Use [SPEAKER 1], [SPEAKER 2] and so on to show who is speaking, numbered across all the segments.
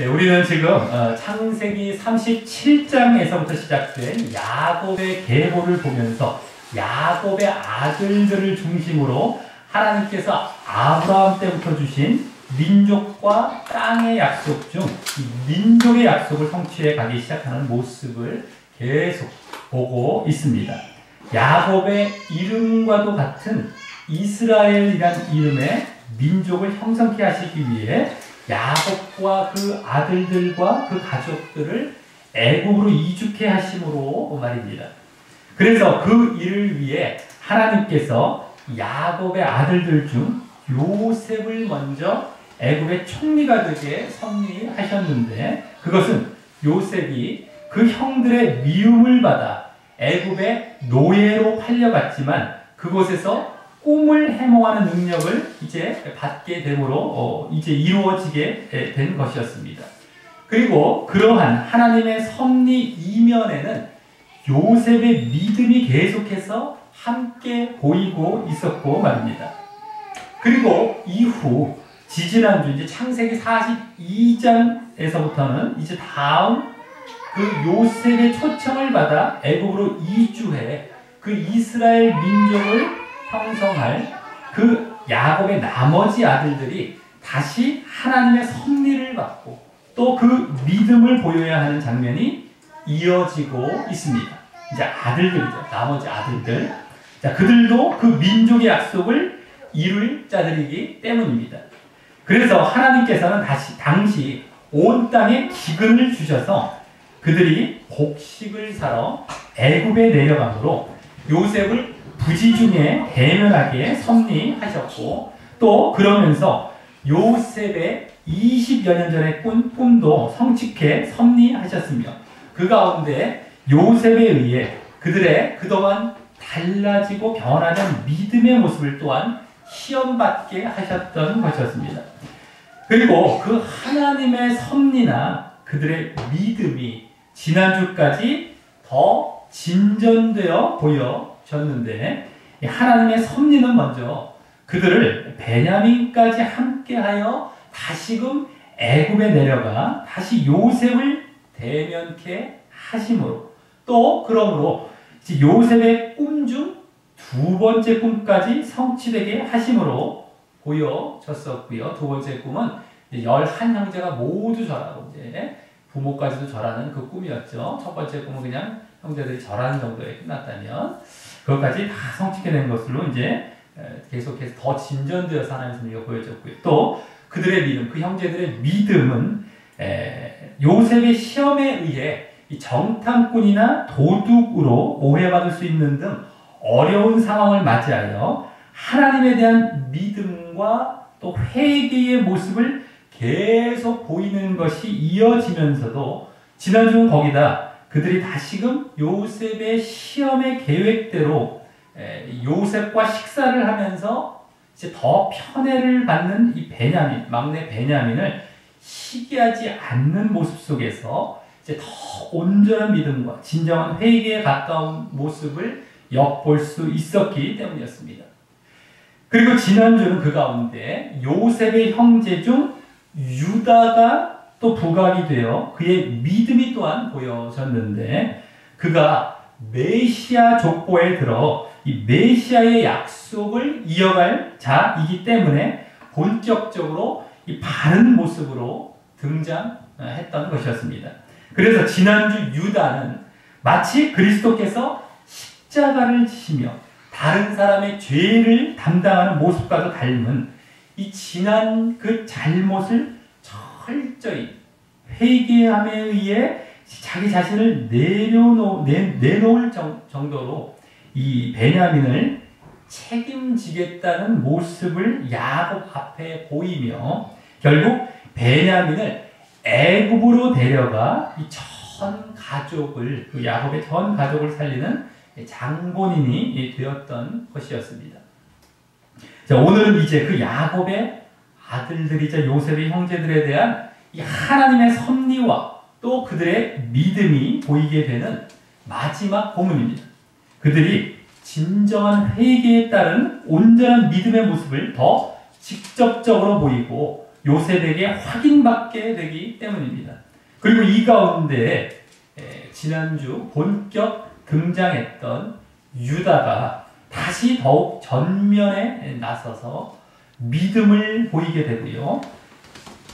[SPEAKER 1] 우리는 지금 창세기 37장에서부터 시작된 야곱의 계보를 보면서 야곱의 아들들을 중심으로 하나님께서 아브라함 때부터 주신 민족과 땅의 약속 중 민족의 약속을 성취해 가기 시작하는 모습을 계속 보고 있습니다. 야곱의 이름과도 같은 이스라엘이란 이름의 민족을 형성케 하시기 위해 야곱과 그 아들들과 그 가족들을 애굽으로 이주케 하심으로 말입니다. 그래서 그 일을 위해 하나님께서 야곱의 아들들 중 요셉을 먼저 애굽의 총리가 되게 섭리하셨는데, 그것은 요셉이 그 형들의 미움을 받아 애굽의 노예로 팔려갔지만 그곳에서 꿈을 해몽하는 능력을 이제 받게 됨으로 이제 이루어지게 된 것이었습니다. 그리고 그러한 하나님의 섭리 이면에는 요셉의 믿음이 계속해서 함께 보이고 있었고 말입니다. 그리고 이후 지지난주 이제 창세기 42장에서부터는 이제 다음 그 요셉의 초청을 받아 애굽으로 이주해 그 이스라엘 민족을 형성할 그 야곱의 나머지 아들들이 다시 하나님의 섭리를 받고 또 그 믿음을 보여야 하는 장면이 이어지고 있습니다. 이제 아들들이죠. 나머지 아들들. 자, 그들도 그 민족의 약속을 이룰 자들이기 때문입니다. 그래서 하나님께서는 당시 온 땅에 기근을 주셔서 그들이 곡식을 사러 애굽에 내려가므로 요셉을 부지 중에 대면하게 섭리하셨고, 또 그러면서 요셉의 20여 년 전의 꿈도 성취케 섭리하셨으며 그 가운데 요셉에 의해 그들의 그동안 달라지고 변하는 믿음의 모습을 또한 시험받게 하셨던 것이었습니다. 그리고 그 하나님의 섭리나 그들의 믿음이 지난주까지 더 진전되어 보여졌는데, 하나님의 섭리는 먼저 그들을 베냐민까지 함께하여 다시금 애굽에 내려가 다시 요셉을 대면케 하심으로, 또 그러므로 요셉의 꿈 중 두 번째 꿈까지 성취되게 하심으로 보여졌었고요. 두 번째 꿈은 11형제가 모두 절하고 이제 부모까지도 절하는 그 꿈이었죠. 첫 번째 꿈은 그냥 형제들이 절하는 정도에 끝났다면 그것까지 다 성취게 된 것으로 이제 계속해서 더 진전되어서 하나님의 섭리가 보여졌고요. 또 그들의 믿음, 그 형제들의 믿음은 요셉의 시험에 의해 이 정탐꾼이나 도둑으로 오해받을 수 있는 등 어려운 상황을 맞이하여 하나님에 대한 믿음과 또 회개의 모습을 계속 보이는 것이 이어지면서도 지난주는 거기다 그들이 다시금 요셉의 시험의 계획대로 요셉과 식사를 하면서 이제 더 편애를 받는 이 베냐민, 막내 베냐민을 시기하지 않는 모습 속에서 이제 더 온전한 믿음과 진정한 회개에 가까운 모습을 엿볼 수 있었기 때문이었습니다. 그리고 지난주는 그 가운데 요셉의 형제 중 유다가 또 부각이 되어 그의 믿음이 또한 보여졌는데, 그가 메시아 족보에 들어 이 메시아의 약속을 이어갈 자이기 때문에 본격적으로 이 바른 모습으로 등장했던 것이었습니다. 그래서 지난주 유다는 마치 그리스도께서 십자가를 지시며 다른 사람의 죄를 담당하는 모습과도 닮은 이 지난 그 잘못을 철저히 회개함에 의해 자기 자신을 내놓을 정도로 이 베냐민을 책임지겠다는 모습을 야곱 앞에 보이며 결국 베냐민을 애굽으로 데려가 이 전 가족을, 그 야곱의 전 가족을 살리는 장본인이 되었던 것이었습니다. 자, 오늘은 이제 그 야곱의 아들들이자 요셉의 형제들에 대한 이 하나님의 섭리와 또 그들의 믿음이 보이게 되는 마지막 본문입니다. 그들이 진정한 회개에 따른 온전한 믿음의 모습을 더 직접적으로 보이고 요셉에게 확인받게 되기 때문입니다. 그리고 이 가운데 지난주 본격 등장했던 유다가 다시 더욱 전면에 나서서 믿음을 보이게 되고요.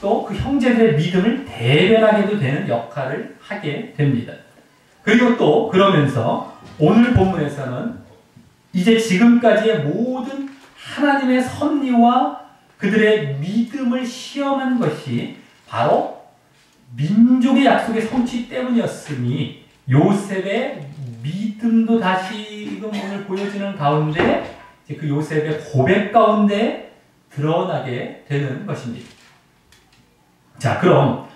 [SPEAKER 1] 또 그 형제들의 믿음을 대변하게도 되는 역할을 하게 됩니다. 그리고 또 그러면서 오늘 본문에서는 이제 지금까지의 모든 하나님의 섭리와 그들의 믿음을 시험한 것이 바로 민족의 약속의 성취 때문이었으니 요셉의 믿음도 다시금 오늘 보여지는 가운데 그 요셉의 고백 가운데 드러나게 되는 것입니다. 자, 그럼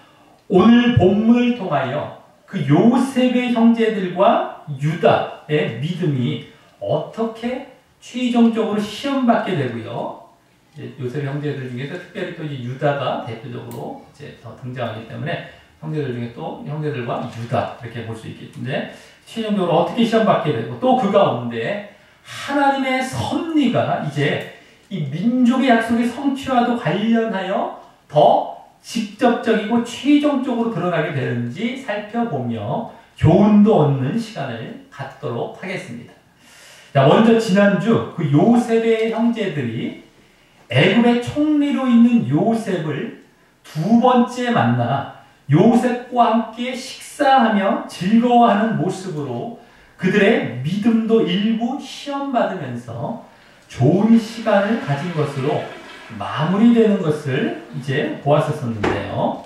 [SPEAKER 1] 오늘 본문을 통하여 그 요셉의 형제들과 유다의 믿음이 어떻게 최종적으로 시험받게 되고요. 요셉의 형제들 중에서 특별히 또 이제 유다가 대표적으로 이제 더 등장하기 때문에 형제들 중에 또 형제들과 유다 이렇게 볼 수 있겠는데 최종적으로 어떻게 시험받게 되고 또 그 가운데 하나님의 섭리가 이제 이 민족의 약속의 성취와도 관련하여 더 직접적이고 최종적으로 드러나게 되는지 살펴보며 교훈도 얻는 시간을 갖도록 하겠습니다. 자, 먼저 지난주 그 요셉의 형제들이 애굽의 총리로 있는 요셉을 두 번째 만나 요셉과 함께 식사하며 즐거워하는 모습으로 그들의 믿음도 일부 시험받으면서 좋은 시간을 가진 것으로 마무리되는 것을 이제 보았었는데요.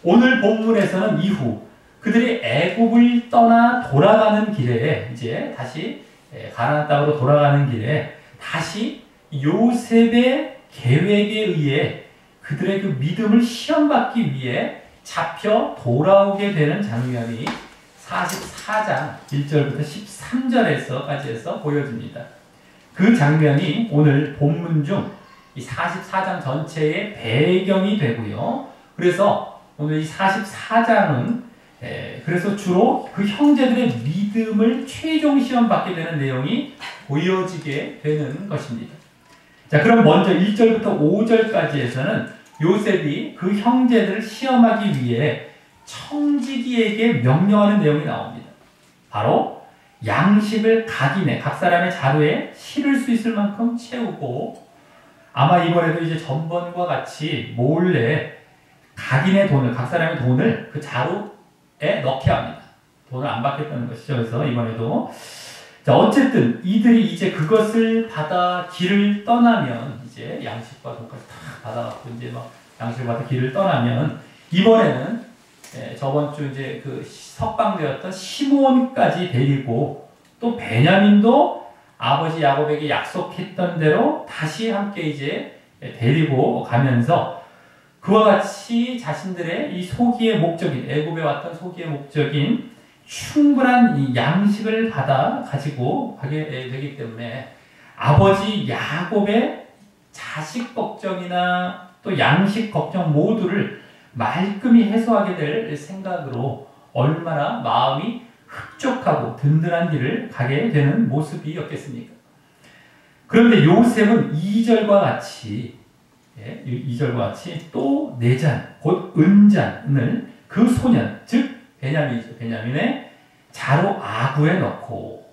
[SPEAKER 1] 오늘 본문에서는 이후 그들이 애굽을 떠나 돌아가는 길에 이제 다시 가나안 땅으로 돌아가는 길에 다시 요셉의 계획에 의해 그들의 그 믿음을 시험받기 위해 잡혀 돌아오게 되는 장면이 44장 1절부터 13절에서까지 해서 보여집니다. 그 장면이 오늘 본문 중 이 44장 전체의 배경이 되고요. 그래서 오늘 이 44장은 그래서 주로 그 형제들의 믿음을 최종 시험받게 되는 내용이 보여지게 되는 것입니다. 자, 그럼 먼저 1절부터 5절까지에서는 요셉이 그 형제들을 시험하기 위해 청지기에게 명령하는 내용이 나옵니다. 바로 양식을 각 사람의 자루에 실을 수 있을 만큼 채우고 아마 이번에도 이제 전번과 같이 몰래 각 사람의 돈을 그 자루에 넣게 합니다. 돈을 안 받겠다는 것이죠. 그래서 이번에도 자, 어쨌든 이들이 이제 그것을 받아 길을 떠나면 이제 양식과 돈까지 다 받아갖고 이제 막 양식을 받아 길을 떠나면 이번에는 저번 주 이제 그 석방되었던 시므온까지 데리고 또 베냐민도 아버지 야곱에게 약속했던 대로 다시 함께 이제 데리고 가면서 그와 같이 자신들의 이 소기의 목적인 애굽에 왔던 소기의 목적인 충분한 이 양식을 받아 가지고 가게 되기 때문에 아버지 야곱의 자식 걱정이나 또 양식 걱정 모두를 말끔히 해소하게 될 생각으로 얼마나 마음이 흡족하고 든든한 길을 가게 되는 모습이었겠습니까? 그런데 요셉은 2절과 같이 또 내잔, 곧 은잔을 그 소년, 즉 베냐민이죠. 베냐민의 자루 아구에 넣고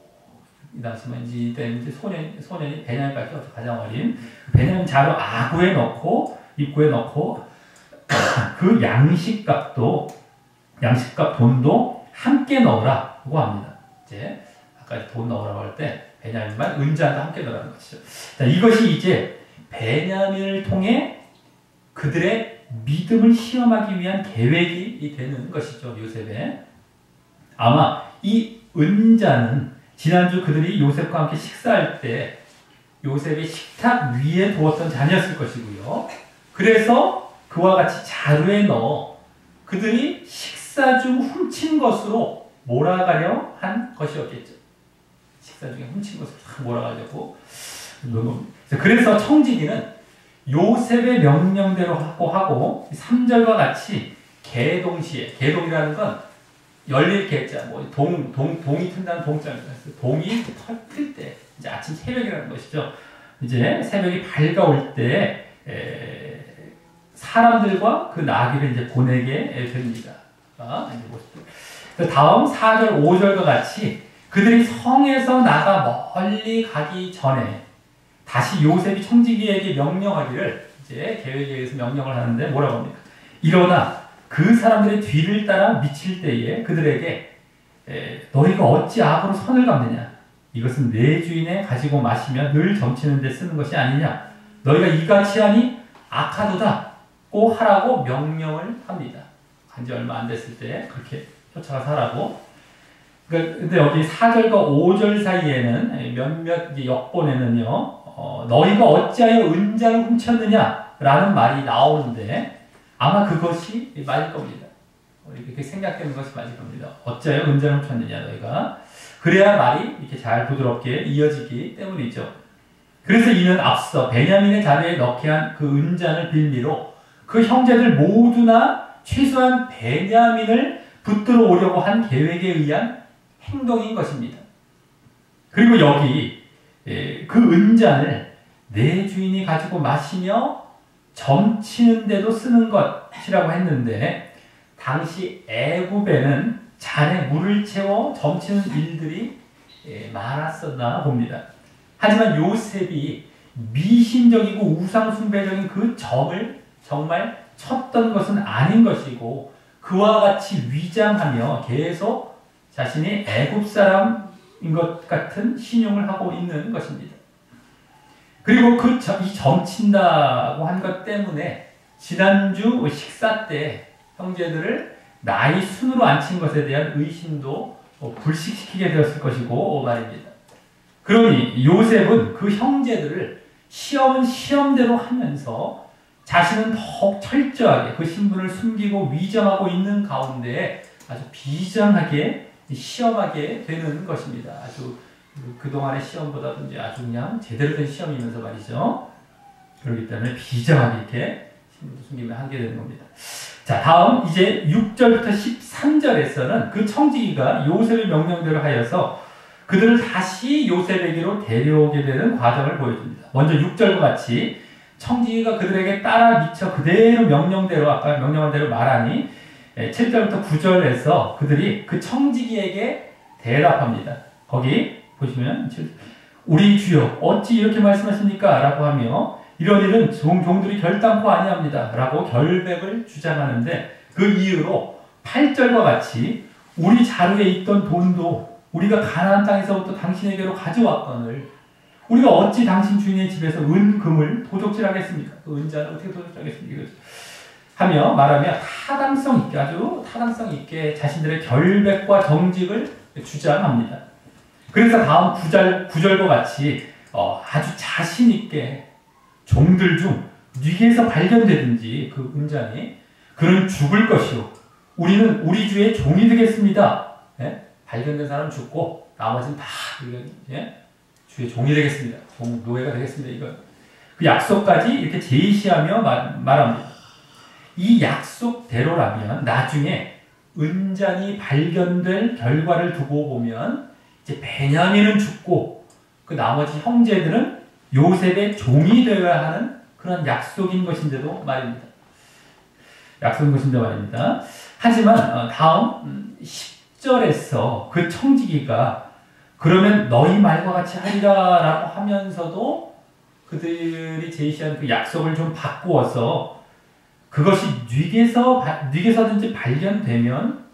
[SPEAKER 1] 이 당시만 이제 소년이 베냐민밖에 없죠. 가장 어린 베냐민 자루 아구에 넣고 입구에 넣고 그 양식값 돈도 함께 넣으라고 합니다. 이제 아까 돈 넣으라고 할 때 베냐민만 은잔도 함께 넣으라는 것이죠. 자, 이것이 이제 베냐민을 통해 그들의 믿음을 시험하기 위한 계획이 되는 것이죠. 요셉의. 아마 이 은잔은 지난주 그들이 요셉과 함께 식사할 때 요셉의 식탁 위에 두었던 잔이었을 것이고요. 그래서 그와 같이 자루에 넣어 그들이 식사 중 훔친 것으로 몰아가려 한 것이었겠죠. 식사 중에 훔친 것을 다 몰아가려고. 그래서 청지기는 요셉의 명령대로 하고 3절과 같이 개동이라는 건 열릴 개자, 동이 튼다는 동자입니다. 동이 틀 때, 이제 아침 새벽이라는 것이죠. 이제 새벽이 밝아올 때 사람들과 그 나귀를 이제 보내게 됩니다. 이제 보십시오. 다음 4절, 5절과 같이 그들이 성에서 나가 멀리 가기 전에 다시 요셉이 청지기에게 명령하기를 이제 계획에 의해서 명령을 하는데 뭐라고 합니까? 일어나 그 사람들의 뒤를 따라 미칠 때에 그들에게 너희가 어찌 악으로 선을 갚느냐? 이것은 내 주인의 가지고 마시며 늘 점치는 데 쓰는 것이 아니냐? 너희가 이같이 하니 악하도다고 하라고 명령을 합니다. 한지 얼마 안 됐을 때 그렇게 쫓아가서 하라고. 근데 여기 4절과 5절 사이에는 몇몇 역본에는요, 너희가 어찌하여 은장을 훔쳤느냐라는 말이 나오는데 아마 그것이 맞을 겁니다. 이렇게 생각되는 것이 맞을 겁니다. 어찌하여 은장을 훔쳤느냐 너희가. 그래야 말이 이렇게 잘 부드럽게 이어지기 때문이죠. 그래서 이는 앞서 베냐민의 자리에 넣게 한 그 은잔을 빌미로 그 형제들 모두나 최소한 베냐민을 붙들어 오려고 한 계획에 의한 행동인 것입니다. 그리고 여기 그 은잔을 내 주인이 가지고 마시며 점치는 데도 쓰는 것이라고 했는데 당시 애굽에는 잔에 물을 채워 점치는 일들이 많았었나 봅니다. 하지만 요셉이 미신적이고 우상숭배적인 그 점을 정말 쳤던 것은 아닌 것이고 그와 같이 위장하며 계속 자신이 애굽 사람인 것 같은 신용을 하고 있는 것입니다. 그리고 이 점친다고 한 것 때문에 지난주 식사 때 형제들을 나이 순으로 앉힌 것에 대한 의심도 불식시키게 되었을 것이고 말입니다. 그러니 요셉은 그 형제들을 시험은 시험대로 하면서 자신은 더욱 철저하게 그 신분을 숨기고 위장하고 있는 가운데 아주 비장하게 시험하게 되는 것입니다. 아주 그동안의 시험보다도 이제 아주 그냥 제대로 된 시험이면서 말이죠. 그렇기 때문에 비장하게 이렇게 신분을 숨기며 하게 되는 겁니다. 자, 다음 이제 6절부터 13절에서는 그 청지기가 요셉의 명령대로 하여서 그들을 다시 요셉에게로 데려오게 되는 과정을 보여줍니다. 먼저 6절과 같이 청지기가 그들에게 따라 미쳐 그대로 명령대로 아까 명령한 대로 말하니 7절부터 9절에서 그들이 그 청지기에게 대답합니다. 거기 보시면 우리 주여 어찌 이렇게 말씀하십니까? 라고 하며 이런 일은 종들이 결단코 아니합니다. 라고 결백을 주장하는데 그 이유로 8절과 같이 우리 자루에 있던 돈도 우리가 가나안 땅에서부터 당신에게로 가져왔거늘 우리가 어찌 당신 주인의 집에서 은금을 도적질하겠습니까? 그 은자를 어떻게 도적질하겠습니까? 하며 말하며 타당성 있게 아주 타당성 있게 자신들의 결백과 정직을 주장합니다. 그래서 다음 9절과 같이 아주 자신 있게 종들 중 뉘게에서 발견되든지 그 은잔이 그는 죽을 것이요 우리는 우리 주의 종이 되겠습니다. 예? 발견된 사람은 죽고 나머지는 다 주의 종이 되겠습니다. 노예가 되겠습니다. 이거 그 약속까지 이렇게 제시하며 말합니다. 이 약속대로라면 나중에 은잔이 발견될 결과를 두고 보면 이제 베냐민은 죽고 그 나머지 형제들은 요셉의 종이 되어야 하는 그런 약속인 것인데도 말입니다. 약속인 것인데 말입니다. 하지만 다음 10절에서 그 청지기가 그러면 너희 말과 같이 하리라 라고 하면서도 그들이 제시한 그 약속을 좀 바꾸어서 그것이 뉘게서든지 발견되면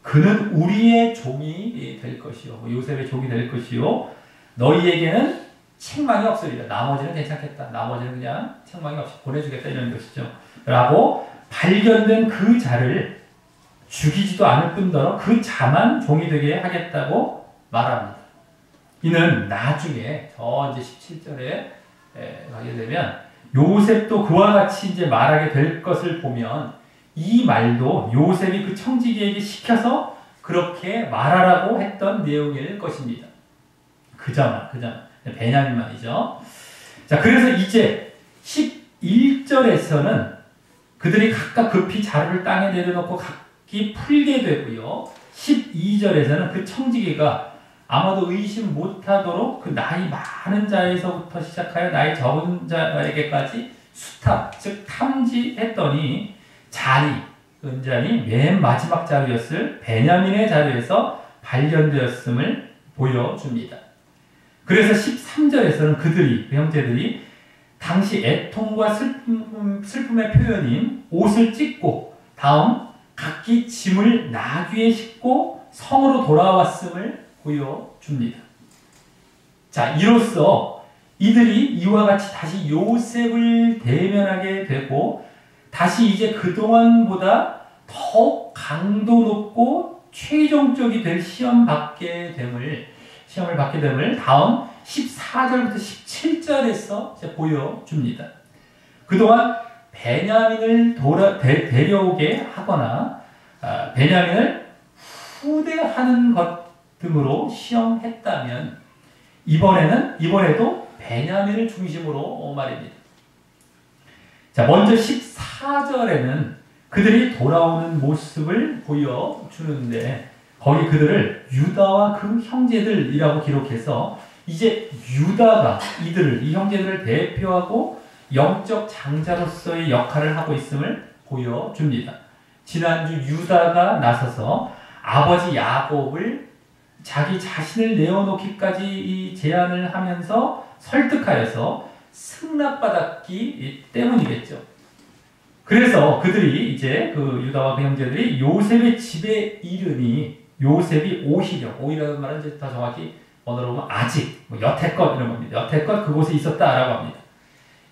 [SPEAKER 1] 그는 우리의 종이 될 것이요 요셉의 종이 될 것이요 너희에게는 책망이 없으리라. 나머지는 괜찮겠다. 나머지는 그냥 책망이 없이 보내주겠다 이런 것이죠. 라고 발견된 그 자를 죽이지도 않을 뿐더러 그 자만 종이 되게 하겠다고 말합니다. 이는 나중에 이제 17절에 가게 되면 요셉도 그와 같이 이제 말하게 될 것을 보면 이 말도 요셉이 그 청지기에게 시켜서 그렇게 말하라고 했던 내용일 것입니다. 그자만 베냐민만이죠. 자, 그래서 이제 11절에서는 그들이 각각 급히 자루를 땅에 내려놓고 각기 풀게 되고요. 12절에서는 그 청지기가 아마도 의심 못하도록 그 나이 많은 자에서부터 시작하여 나이 적은 자에게까지 수탐, 즉 탐지했더니 은잔이 맨 마지막 자루였을 베냐민의 자루에서 발견되었음을 보여줍니다. 그래서 13절에서는 그 형제들이 당시 애통과 슬픔의 표현인 옷을 찢고 다음 각기 짐을 나귀에 싣고 성으로 돌아왔음을 보여줍니다. 자, 이로써 이들이 이와 같이 다시 요셉을 대면하게 되고 다시 이제 그동안보다 더욱 강도 높고 최종적이 될 시험을 받게 됨을 다음 14절부터 17절에서 보여줍니다. 그동안 베냐민을 데려오게 하거나 베냐민을 후대하는 것 등으로 시험했다면 이번에도 베냐민을 중심으로 말입니다. 자, 먼저 14절에는 그들이 돌아오는 모습을 보여주는데 거기 그들을 유다와 그 형제들이라고 기록해서 이제 유다가 이 형제들을 대표하고 영적 장자로서의 역할을 하고 있음을 보여줍니다. 지난주 유다가 나서서 아버지 야곱을 자기 자신을 내어놓기까지 제안을 하면서 설득하여서 승낙받았기 때문이겠죠. 그래서 그들이 이제 그 유다와 그 형제들이 요셉의 집에 이르니 요셉이 오히려는 말은 이제 더 정확히 언어로 보면 아직 여태껏 이런 겁니다. 여태껏 그곳에 있었다라고 합니다.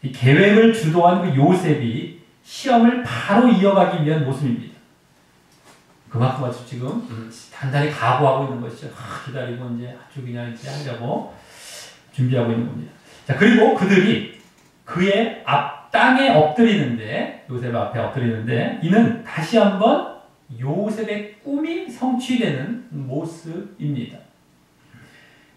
[SPEAKER 1] 이 계획을 주도한 그 요셉이 시험을 바로 이어가기 위한 모습입니다. 그만큼 아주 지금 단단히 각오하고 있는 것이죠. 기다리고 이제 아주 그냥 이제 하려고 준비하고 있는 겁니다. 자, 그리고 그들이 그의 앞 땅에 엎드리는데 요셉 앞에 엎드리는데 이는 다시 한번 요셉의 꿈이 성취되는 모습입니다.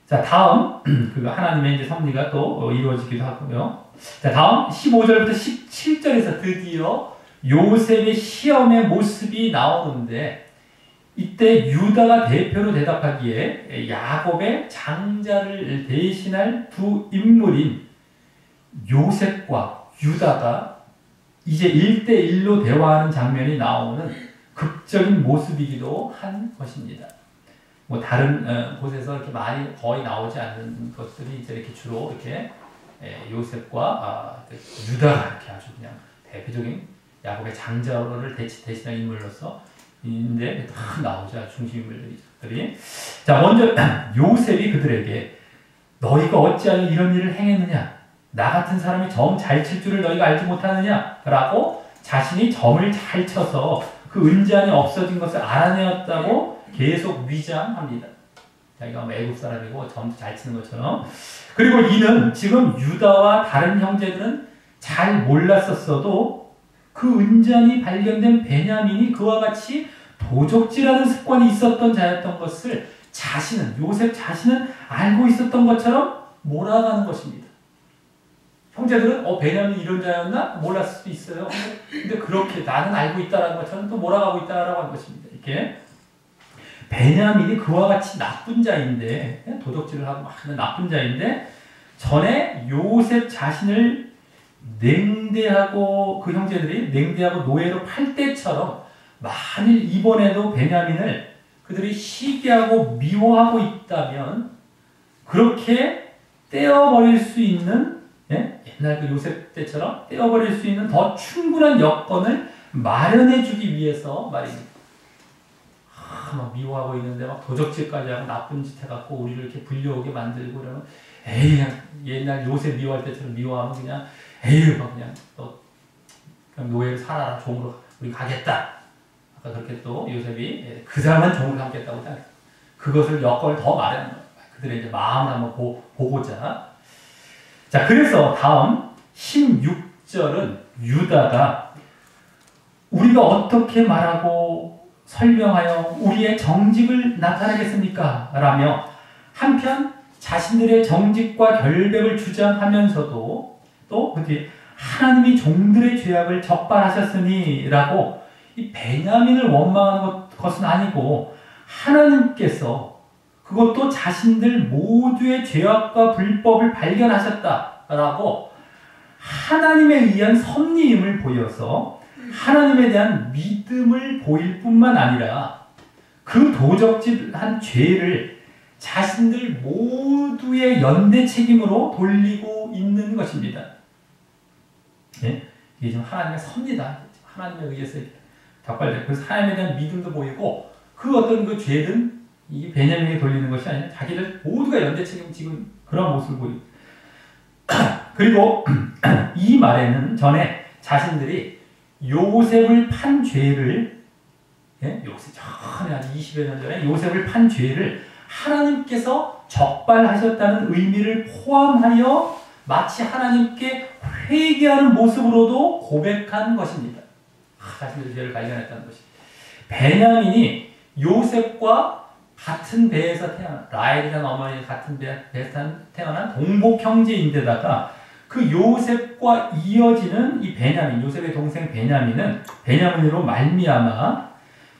[SPEAKER 1] 자, 다음 그 하나님의 이제 섭리가 또 이루어지기도 하고요. 자, 다음 15절부터 17절에서 드디어 요셉의 시험의 모습이 나오는데 이때 유다가 대표로 대답하기에 야곱의 장자를 대신할 두 인물인 요셉과 유다가 이제 1대1로 대화하는 장면이 나오는 극적인 모습이기도 한 것입니다. 뭐 다른 곳에서 이렇게 많이 거의 나오지 않는 것들이 이제 이렇게 주로 이렇게 요셉과 유다가 이렇게 아주 그냥 대표적인 야곱의 장자를 대신한 인물로서 인데 다 나오죠. 중심 인물들이. 자, 먼저 요셉이 그들에게 너희가 어찌하여 이런 일을 행했느냐? 나 같은 사람이 점 잘 칠 줄을 너희가 알지 못하느냐? 라고 자신이 점을 잘 쳐서 그 은잔이 없어진 것을 알아내었다고 계속 위장합니다. 자기가 애국 사람이고 점도 잘 치는 것처럼. 그리고 이는 지금 유다와 다른 형제들은 잘 몰랐었어도 그 은잔이 발견된 베냐민이 그와 같이 도적질하는 습관이 있었던 자였던 것을 요셉 자신은 알고 있었던 것처럼 몰아가는 것입니다. 형제들은 베냐민이 이런 자였나? 몰랐을 수도 있어요. 근데 그렇게 나는 알고 있다라는 것처럼 또 몰아가고 있다라고 하는 것입니다. 이렇게 베냐민이 그와 같이 나쁜 자인데 도적질을 하고 하는 나쁜 자인데 전에 요셉 자신을 냉대하고 그 형제들이 냉대하고 노예로 팔 때처럼 만일 이번에도 베냐민을 그들이 시기하고 미워하고 있다면 그렇게 떼어버릴 수 있는 옛날 그 요셉 때처럼 떼어버릴 수 있는 더 충분한 여건을 마련해주기 위해서 말입니다. 막 미워하고 있는데 막 도적질까지 하고 나쁜 짓 해갖고 우리를 이렇게 불려오게 만들고 그러면 그냥 옛날 요셉 미워할 때처럼 미워하면 그냥 막 그냥 또 그냥 노예를 살아라 종으로 우리 가겠다. 아까 그렇게 또 요셉이 그 사람은 종으로 삼겠다고 그것을 여건을 더 마련한 거예요. 그들의 이제 마음을 한번 보고자. 자, 그래서 다음 16절은 유다가 우리가 어떻게 말하고 설명하여 우리의 정직을 나타내겠습니까? 라며 한편 자신들의 정직과 결백을 주장하면서도 또 그뒤 하나님이 종들의 죄악을 적발하셨으니 라고 이 베냐민을 원망하는 것은 아니고 하나님께서 그것도 자신들 모두의 죄악과 불법을 발견하셨다라고 하나님에 의한 섭리임을 보여서 하나님에 대한 믿음을 보일 뿐만 아니라 그 도적질한 죄를 자신들 모두의 연대 책임으로 돌리고 있는 것입니다. 예? 이게 지금 하나님의 섭리다. 하나님에 의해서 격발되고, 그래서 하나님에 대한 믿음도 보이고 그 어떤 그 죄는 이 베냐민에게 돌리는 것이 아니라 자기들 모두가 연대 책임 지금 그런 모습을 보이고 그리고 이 말에는 전에 자신들이 요셉을 판 죄를, 예? 요셉 전에 한 20여 년 전에 요셉을 판 죄를 하나님께서 적발하셨다는 의미를 포함하여 마치 하나님께 회개하는 모습으로도 고백한 것입니다. 자신들의 죄를 발견했다는 것이. 베냐민이 요셉과 같은 배에서 태어난, 라헬이라는 어머니의 같은 배에서 태어난 동복 형제인데다가 그 요셉과 이어지는 이 베냐민, 요셉의 동생 베냐민은 베냐민으로 말미암아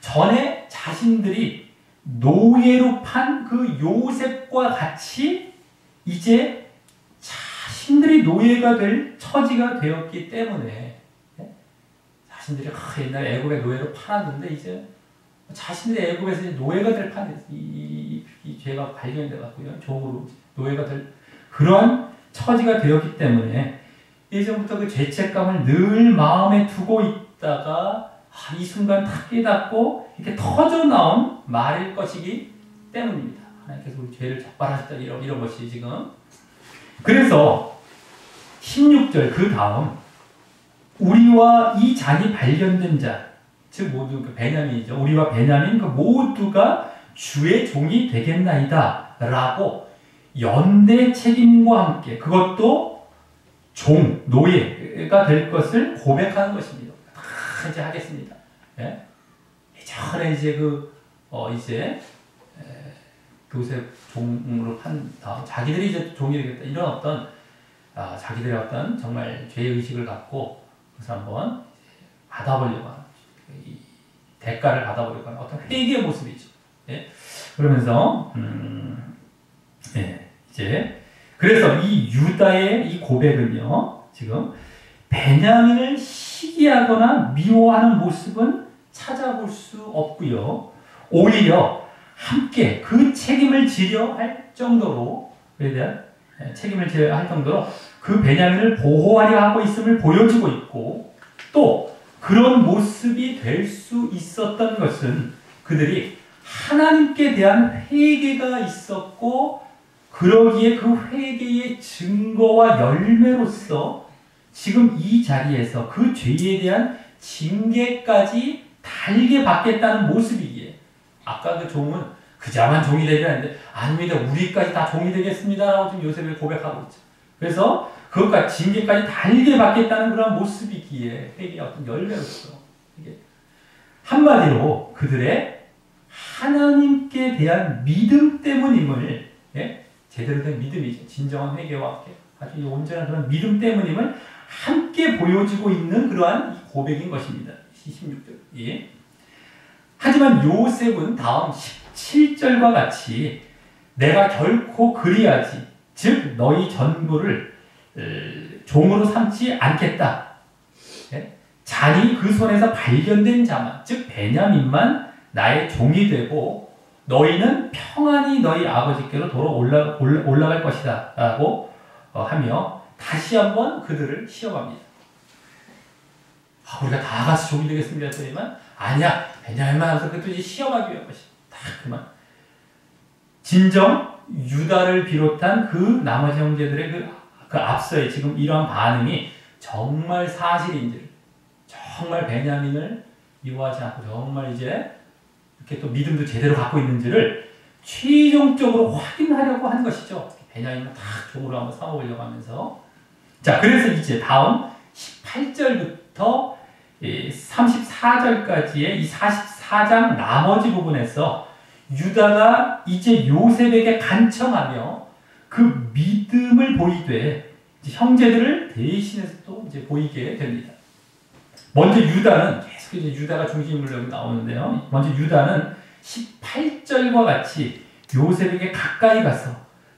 [SPEAKER 1] 전에 자신들이 노예로 판 그 요셉과 같이 이제 자신들이 노예가 될 처지가 되었기 때문에 자신들이 옛날에 애굽의 노예로 팔았는데 이제 자신들의 애굽에서 노예가 될 판에 이 죄가 발견이 돼갖고요. 종으로 노예가 될 그러한 처지가 되었기 때문에 예전부터 그 죄책감을 늘 마음에 두고 있다가 이 순간 탁 깨닫고 이렇게 터져 나온 말일 것이기 때문입니다. 하나님께서 우리 죄를 적발하셨다 이런 것이 지금. 그래서 16절 그 다음 우리와 이 잔이 발견된 자, 즉 모두 그 베냐민이죠. 우리와 베냐민 그 모두가 주의 종이 되겠나이다 라고 연대 책임과 함께 그것도 종, 노예가 될 것을 고백하는 것입니다. 다 이제 하겠습니다. 예? 전에 이제 이제 요셉 종으로 판 다음 자기들이 이제 종이 되겠다 이런 어떤 자기들의 어떤 정말 죄의식을 갖고 그래서 한번 받아보려고 하는 이 대가를 받아보려고 하는 어떤 회개의 모습이죠. 예? 그러면서 예, 이제 그래서 이 유다의 이 고백은요 지금 베냐민을 시기하거나 미워하는 모습은 찾아볼 수 없고요. 오히려 함께 그 책임을 지려 할 정도로 그에 대한 책임을 지려 할 정도로 그 베냐민을 보호하려 하고 있음을 보여주고 있고 또 그런 모습이 될 수 있었던 것은 그들이 하나님께 대한 회개가 있었고 그러기에 그 회개의 증거와 열매로서 지금 이 자리에서 그 죄에 대한 징계까지 달게 받겠다는 모습이기에 아까 그 종은 그자만 종이 되려 했는데 아닙니다. 우리까지 다 종이 되겠습니다. 라고 지금 요셉을 고백하고 있죠. 그래서 그것까지 징계까지 달게 받겠다는 그런 모습이기에 회개의 어떤 열매로서 이게 한마디로 그들의 하나님께 대한 믿음 때문임을 제대로 된 믿음이죠. 진정한 회개와 함께 아주 온전한 그런 믿음 때문임을 함께 보여주고 있는 그러한 고백인 것입니다. 16절. 예. 하지만 요셉은 다음 17절과 같이 내가 결코 그리하지 즉 너희 전부를 종으로 삼지 않겠다. 잔이 그 손에서 발견된 자만 즉 베냐민만 나의 종이 되고 너희는 평안히 너희 아버지께로 돌아 올라갈 것이다 라고 하며 다시 한번 그들을 시험합니다. 우리가 다 같이 종이 되겠습니다 했더니만 아니야 베냐민만 하면서 그것도 이제 시험하기 위한 것이 딱 그만 진정 유다를 비롯한 그 나머지 형제들의 그 앞서의 지금 이러한 반응이 정말 사실인지를 정말 베냐민을 미워하지 않고 정말 이제 이렇게 또 믿음도 제대로 갖고 있는지를 최종적으로 확인하려고 한 것이죠. 베냐민을 다 종으로 한번 삼아보려고 하면서 자 그래서 이제 다음 18절부터 34절까지의 이 44장 나머지 부분에서 유다가 이제 요셉에게 간청하며 그 믿음을 보이되 형제들을 대신해서 또 이제 보이게 됩니다. 먼저 유다는 계속 이제 유다가 중심으로 여기 나오는데요. 먼저 유다는 18절과 같이 요셉에게 가까이 가서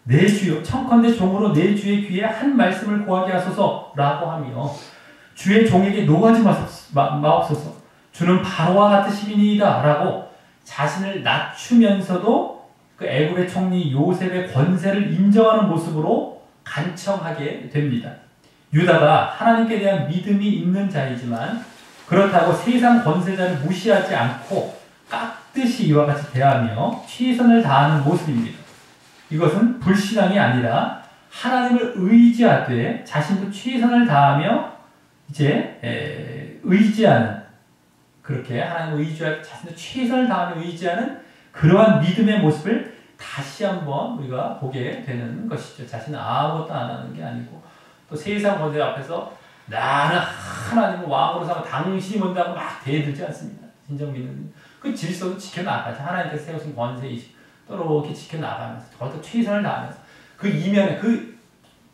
[SPEAKER 1] 내 주여 청컨대 종으로 내 주의 귀에 한 말씀을 고하게 하소서라고 하며 주의 종에게 노하지 마옵소서. 주는 바로와 같으시니이다 라고 자신을 낮추면서도 그 애굽의 총리 요셉의 권세를 인정하는 모습으로 간청하게 됩니다. 유다가 하나님께 대한 믿음이 있는 자이지만 그렇다고 세상 권세자를 무시하지 않고 깍듯이 이와 같이 대하며 최선을 다하는 모습입니다. 이것은 불신앙이 아니라 하나님을 의지하되 자신도 최선을 다하며 이제 의지하는, 그렇게 하나님을 의지하고 자신도 최선을 다하며 의지하는 그러한 믿음의 모습을 다시 한번 우리가 보게 되는 것이죠. 자신은 아무것도 안 하는 게 아니고 또 세상 권세 앞에서 나는 하나님을 왕으로 삼아 당신이 뭔다고 막 대들지 않습니다. 진정 믿는 그 질서도 지켜나가죠. 하나님께서 세우신 권세이시 또 이렇게 지켜나가면서 저도 최선을 다하면서 그 이면에 그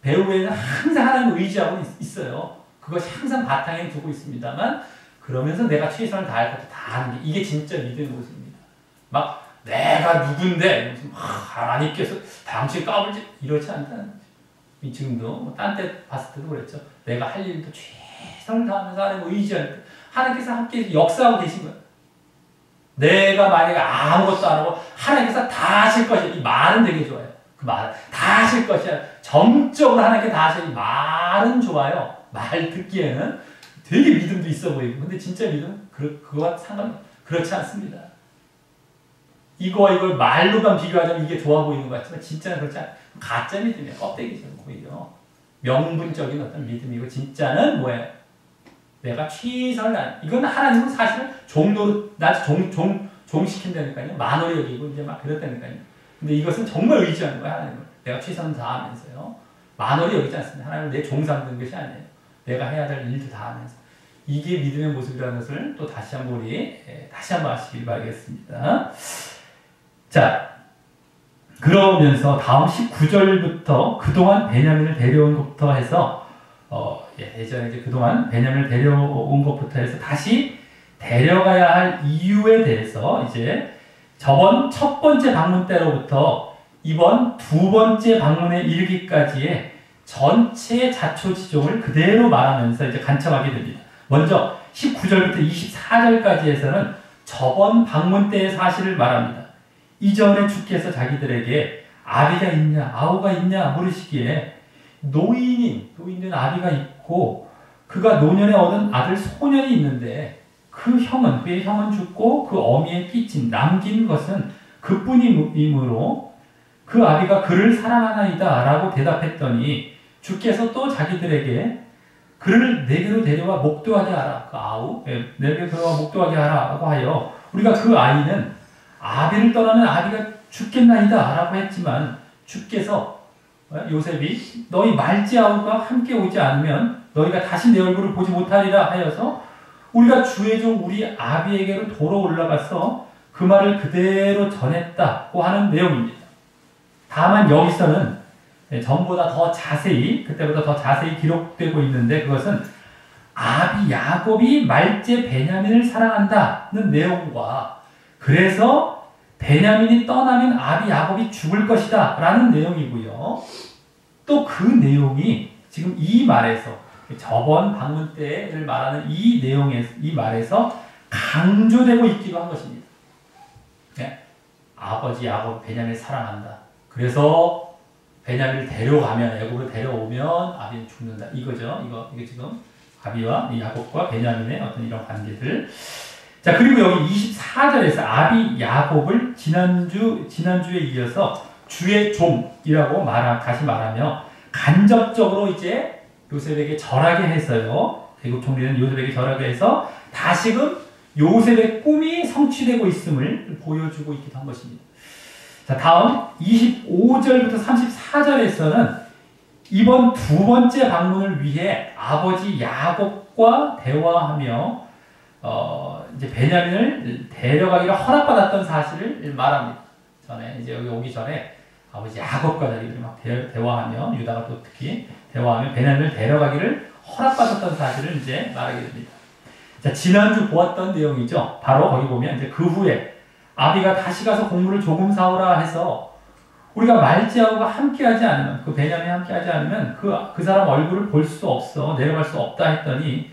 [SPEAKER 1] 배후에는 항상 하나님을 의지하고 있어요. 그것이 항상 바탕에 두고 있습니다만 그러면서 내가 최선을 다할 것도 다 하는 게 이게 진짜 믿음의 모습입니다. 막 내가 누군데 무슨 하나님께서 당신 까불지 이러지 않다는 거죠. 지금도 딴 때 봤을 때도 그랬죠. 내가 할 일도 최선을 다하면서 하나님을 의지하니까 하나님께서 함께 역사하고 계신 거예요. 내가 만약에 아무것도 안 하고 하나님께서 다 하실 것이야. 이 말은 되게 좋아요. 그 말은 다 하실 것이야. 정적으로 하나님께 다 하실 이 말은 좋아요. 말 듣기에는 되게 믿음도 있어 보이고 근데 진짜 믿음은 그거와 그렇지 않습니다. 이거와 이걸 말로만 비교하자면 이게 좋아 보이는 것 같지만 진짜는 그렇지 않아요. 가짜 믿음이에요. 껍데기죠. 오히려 명분적인 어떤 믿음이고 진짜는 뭐예요? 내가 최선을 다한 이건 하나님은 사실은 종시킨다니까요. 만월이 여기고 이제 막 그랬다니까요. 근데 이것은 정말 의지하는 거야. 하나님을 내가 최선을 다하면서요. 만월이 여기지 않습니다. 하나님은 내 종 삼는 것이 아니에요. 내가 해야 될 일도 다 하면서 이게 믿음의 모습이라는 것을 또 다시 한번 다시 한번 하시길 바라겠습니다. 자, 그러면서 다음 19절부터 그동안 베냐민을 데려온 것부터 해서 예전에 이제 그동안 베냐민을 데려온 것부터 해서 다시 데려가야 할 이유에 대해서 이제 저번 첫 번째 방문 때로부터 이번 두 번째 방문에 이르기까지의 전체 자초지종을 그대로 말하면서 이제 간청하게 됩니다. 먼저 19절부터 24절까지에서는 저번 방문 때의 사실을 말합니다. 이전에 주께서 자기들에게 아비가 있냐 아우가 있냐 물으시기에 노인된 아비가 있고 그가 노년에 얻은 아들 소년이 있는데 그의 형은 죽고 그 어미의 삐친 남긴 것은 그뿐이므로 그 아비가 그를 사랑하나이다 라고 대답했더니 주께서 또 자기들에게 그를 내게로 데려와 목도하게 하라. 그 아우 내게로 데려와 목도하게 하라고 하여 우리가 그 아이는 아비를 떠나면 아비가 죽겠나이다 라고 했지만 주께서 요셉이 너희 말지 아우가 함께 오지 않으면 너희가 다시 내 얼굴을 보지 못하리라 하여서 우리가 주의 종 우리 아비에게로 도로 올라가서 그 말을 그대로 전했다고 하는 내용입니다. 다만 여기서는 전보다 더 자세히 그때보다 더 자세히 기록되고 있는데 그것은 아비 야곱이 말제 베냐민을 사랑한다는 내용과 그래서 베냐민이 떠나면 아비 야곱이 죽을 것이다 라는 내용이고요. 또 그 내용이 지금 이 말에서 저번 방문 때를 말하는 이 말에서 강조되고 있기도 한 것입니다. 네. 아버지 야곱 베냐민을 사랑한다. 그래서 베냐민을 데려가면 애굽으로 데려오면 아비는 죽는다. 이거죠. 이게 지금 아비와 야곱과 베냐민의 어떤 이런 관계들. 자, 그리고 여기 24절에서 아비 야곱을 지난주에 이어서 주의 종이라고 다시 말하며 간접적으로 이제 요셉에게 절하게 해서요. 애굽 총리는 요셉에게 절하게 해서 다시금 요셉의 꿈이 성취되고 있음을 보여주고 있기도 한 것입니다. 자, 다음 25절부터 34절에서는 이번 두 번째 방문을 위해 아버지 야곱과 대화하며 이제 베냐민을 데려가기를 허락받았던 사실을 말합니다. 전에 이제 여기 오기 전에 아버지 야곱과 자기들이 막 대화하며 유다가 또 특히 대화하며 베냐민을 데려가기를 허락받았던 사실을 이제 말하게 됩니다. 자, 지난주 보았던 내용이죠. 바로 거기 보면 이제 그 후에 아비가 다시 가서 곡물을 조금 사오라 해서 우리가 말지하고 함께하지 않으면, 그 베냐민이 함께하지 않으면 그 사람 얼굴을 볼 수 없어, 내려갈 수 없다 했더니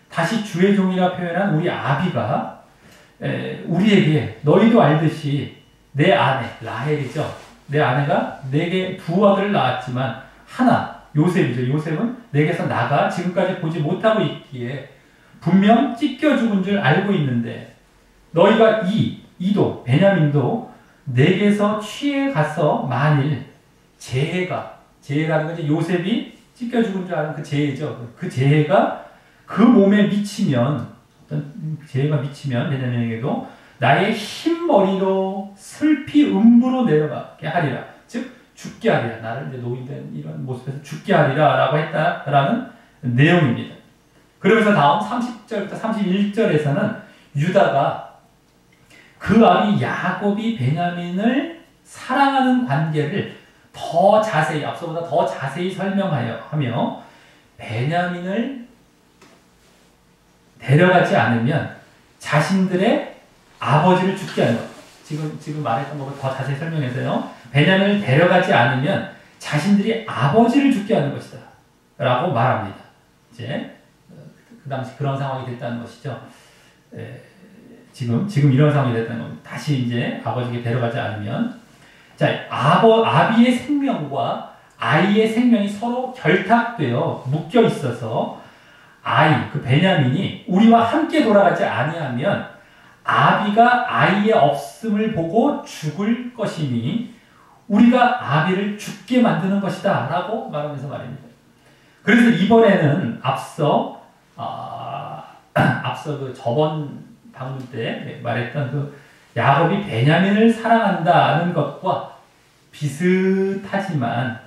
[SPEAKER 1] 다시 주의 종이라 표현한 우리 아비가 우리에게 너희도 알듯이 내 아내, 라헬이죠. 내 아내가 내게 두 아들을 낳았지만 하나, 요셉이죠. 요셉은 내게서 나가 지금까지 보지 못하고 있기에 분명 찢겨 죽은 줄 알고 있는데 너희가 이도 베냐민도 내게서 취해 가서 만일 재해라는 건 이제 요셉이 찢겨 죽은 줄 아는 그 재해죠. 그 재해가 그 몸에 미치면 어떤 재해가 미치면 베냐민에게도 나의 흰머리로 슬피 음부로 내려가게 하리라. 즉 죽게 하리라. 나를 이제 노인된 이런 모습에서 죽게 하리라 라고 했다라는 내용입니다. 그러면서 다음 30절부터 31절에서는 유다가 그 아비 야곱이 베냐민을 사랑하는 관계를 더 자세히, 앞서보다 더 자세히 설명하며 베냐민을 데려가지 않으면 자신들의 아버지를 죽게 하는 것. 지금 말했던 것을 더 자세히 설명해서요. 베냐민을 데려가지 않으면 자신들이 아버지를 죽게 하는 것이다. 라고 말합니다. 이제 그 당시 그런 상황이 됐다는 것이죠. 지금 이런 상황이 됐다는 겁니다. 다시 이제 아버지에게 데려가지 않으면. 자, 아비의 생명과 아이의 생명이 서로 결탁되어 묶여 있어서 그 베냐민이 우리와 함께 돌아가지 아니하면 아비가 아이의 없음을 보고 죽을 것이니 우리가 아비를 죽게 만드는 것이다 라고 말하면서 말입니다. 그래서 이번에는 앞서 그 저번 방문 때 말했던 그 야곱이 베냐민을 사랑한다는 것과 비슷하지만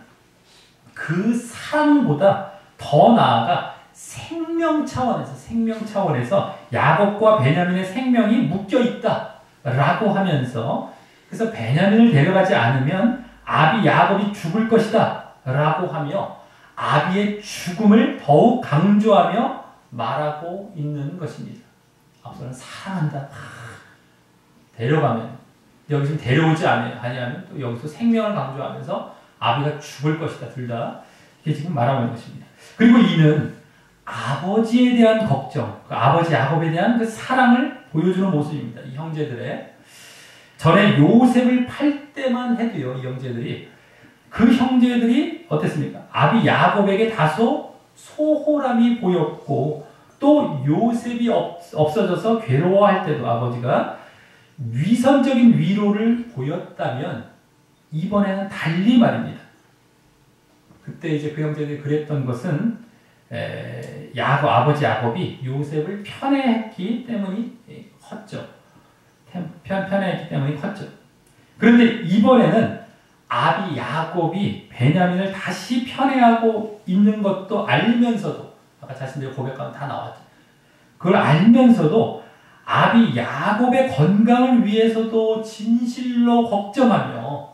[SPEAKER 1] 그 사랑보다 더 나아가 생명 차원에서 야곱과 베냐민의 생명이 묶여 있다라고 하면서 그래서 베냐민을 데려가지 않으면 아비 야곱이 죽을 것이다라고 하며 아비의 죽음을 더욱 강조하며 말하고 있는 것입니다. 앞서는 사랑한다. 데려가면 여기서 데려오지 아니하면 또 여기서 생명을 강조하면서 아비가 죽을 것이다. 둘 다 이게 지금 말하고 있는 것입니다. 그리고 이는 아버지에 대한 걱정, 그 아버지 야곱에 대한 그 사랑을 보여주는 모습입니다. 이 형제들의 전에 요셉을 팔 때만 해도요, 이 형제들이 그 형제들이 어땠습니까? 아비 야곱에게 다소 소홀함이 보였고 또 요셉이 없어져서 괴로워할 때도 아버지가 위선적인 위로를 보였다면 이번에는 달리 말입니다. 그때 이제 그 형제들이 그랬던 것은 아버지 야곱이 요셉을 편애했기 때문이 컸죠. 편애했기 때문이 컸죠. 그런데 이번에는 아비 야곱이 베냐민을 다시 편애하고 있는 것도 알면서도 아까 자신들의 고백과는 다 나왔죠. 그걸 알면서도 아비 야곱의 건강을 위해서도 진실로 걱정하며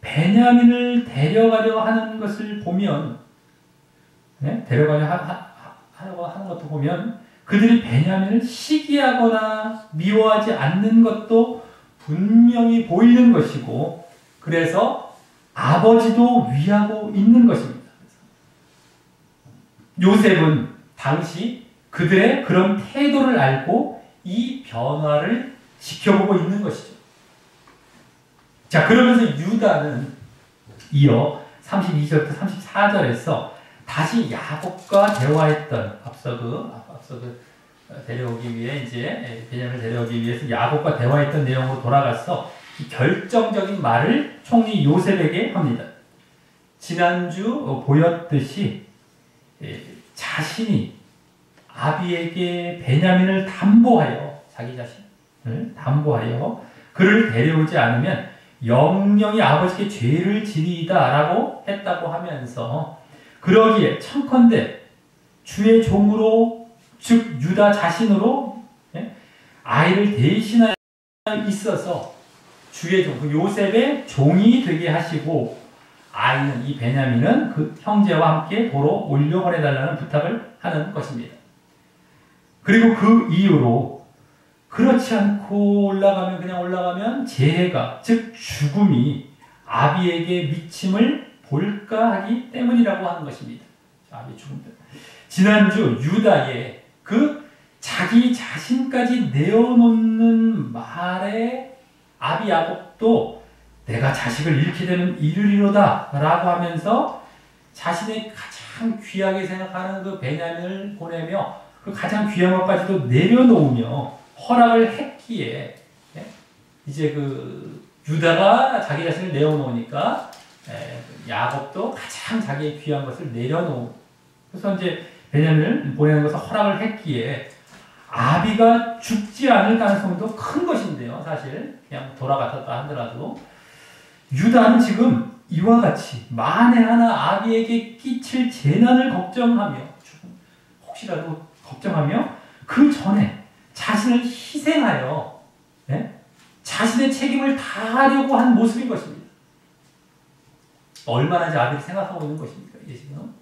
[SPEAKER 1] 베냐민을 데려가려 하는 것을 보면 데려가려고 하는 것도 보면 그들이 베냐민을 시기하거나 미워하지 않는 것도 분명히 보이는 것이고 그래서 아버지도 위하고 있는 것입니다. 요셉은 당시 그들의 그런 태도를 알고 이 변화를 지켜보고 있는 것이죠. 자, 그러면서 유다는 이어 32절부터 34절에서 다시 야곱과 대화했던 앞서 데려오기 위해 이제 베냐민을 데려오기 위해서 야곱과 대화했던 내용으로 돌아가서 이 결정적인 말을 총리 요셉에게 합니다. 지난주 보였듯이 자신이 아비에게 베냐민을 담보하여 자기 자신을 담보하여 그를 데려오지 않으면 영영이 아버지께 죄를 지리이다 라고 했다고 하면서 그러기에 청컨대 주의 종으로 즉 유다 자신으로 아이를 대신하여 있어서 주의 종, 그 요셉의 종이 되게 하시고 아이는 이 베냐민은 그 형제와 함께 도로 올려보내달라는 부탁을 하는 것입니다. 그리고 그 이유로 그렇지 않고 그냥 올라가면 재해가 즉 죽음이 아비에게 미침을 볼까 하기 때문이라고 하는 것입니다. 아비 죽음 때문에. 지난주 유다의 그 자기 자신까지 내어놓는 말에 아비 야곱도 내가 자식을 잃게 되면 이르리로다 라고 하면서 자신의 가장 귀하게 생각하는 그 베냐민을 보내며 그 가장 귀한 것까지도 내려놓으며 허락을 했기에 이제 그 유다가 자기 자신을 내어놓으니까 야곱도 가장 자기의 귀한 것을 내려놓은, 그래서 이제 베냐민을 보내는 것을 허락을 했기에 아비가 죽지 않을 가능성도 큰 것인데요. 사실 그냥 돌아갔다 하더라도 유다는 지금 이와 같이 만에 하나 아비에게 끼칠 재난을 걱정하며, 혹시라도 걱정하며 그 전에 자신을 희생하여 자신의 책임을 다하려고 한 모습인 것입니다. 얼마나 이제 아비를 생각하고 있는 것입니까? 이게 지금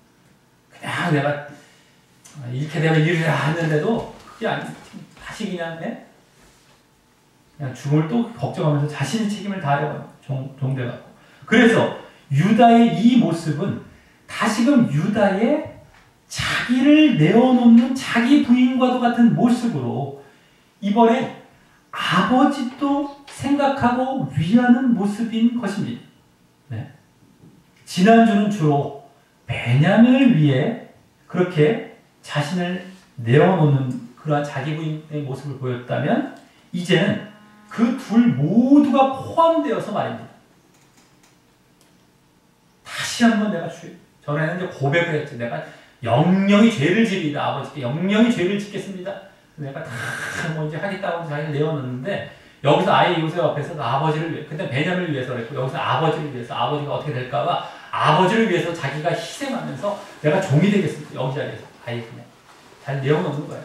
[SPEAKER 1] 그냥 내가 이렇게 되면 이러라 하는데도 그게 아니, 다시 그냥 그냥 죽음을 또 걱정하면서 자신의 책임을 다하려고 종대갖고. 그래서 유다의 이 모습은 다시금 유다의 자기를 내어놓는 자기 부인과도 같은 모습으로 이번에 아버지도 생각하고 위하는 모습인 것입니다. 지난주는 주로 베냐민을 위해 그렇게 자신을 내어놓는 그러한 자기 부인의 모습을 보였다면 이제는 그 둘 모두가 포함되어서 말입니다. 다시 한번 내가 전에는 이제 고백을 했지. 내가 영영이 죄를 지리다. 아버지께 영영이 죄를 짓겠습니다. 내가 다 뭐 이제 하겠다고 자기를 내어놓는데 여기서 아예 요셉 앞에서 아버지를 위해, 근데 베냐민을 위해서 그랬고 여기서 아버지를 위해서 아버지가 어떻게 될까봐 아버지를 위해서 자기가 희생하면서 내가 종이 되겠습니다. 여기 자리에서 아예 그냥 잘 내어놓는 거예요.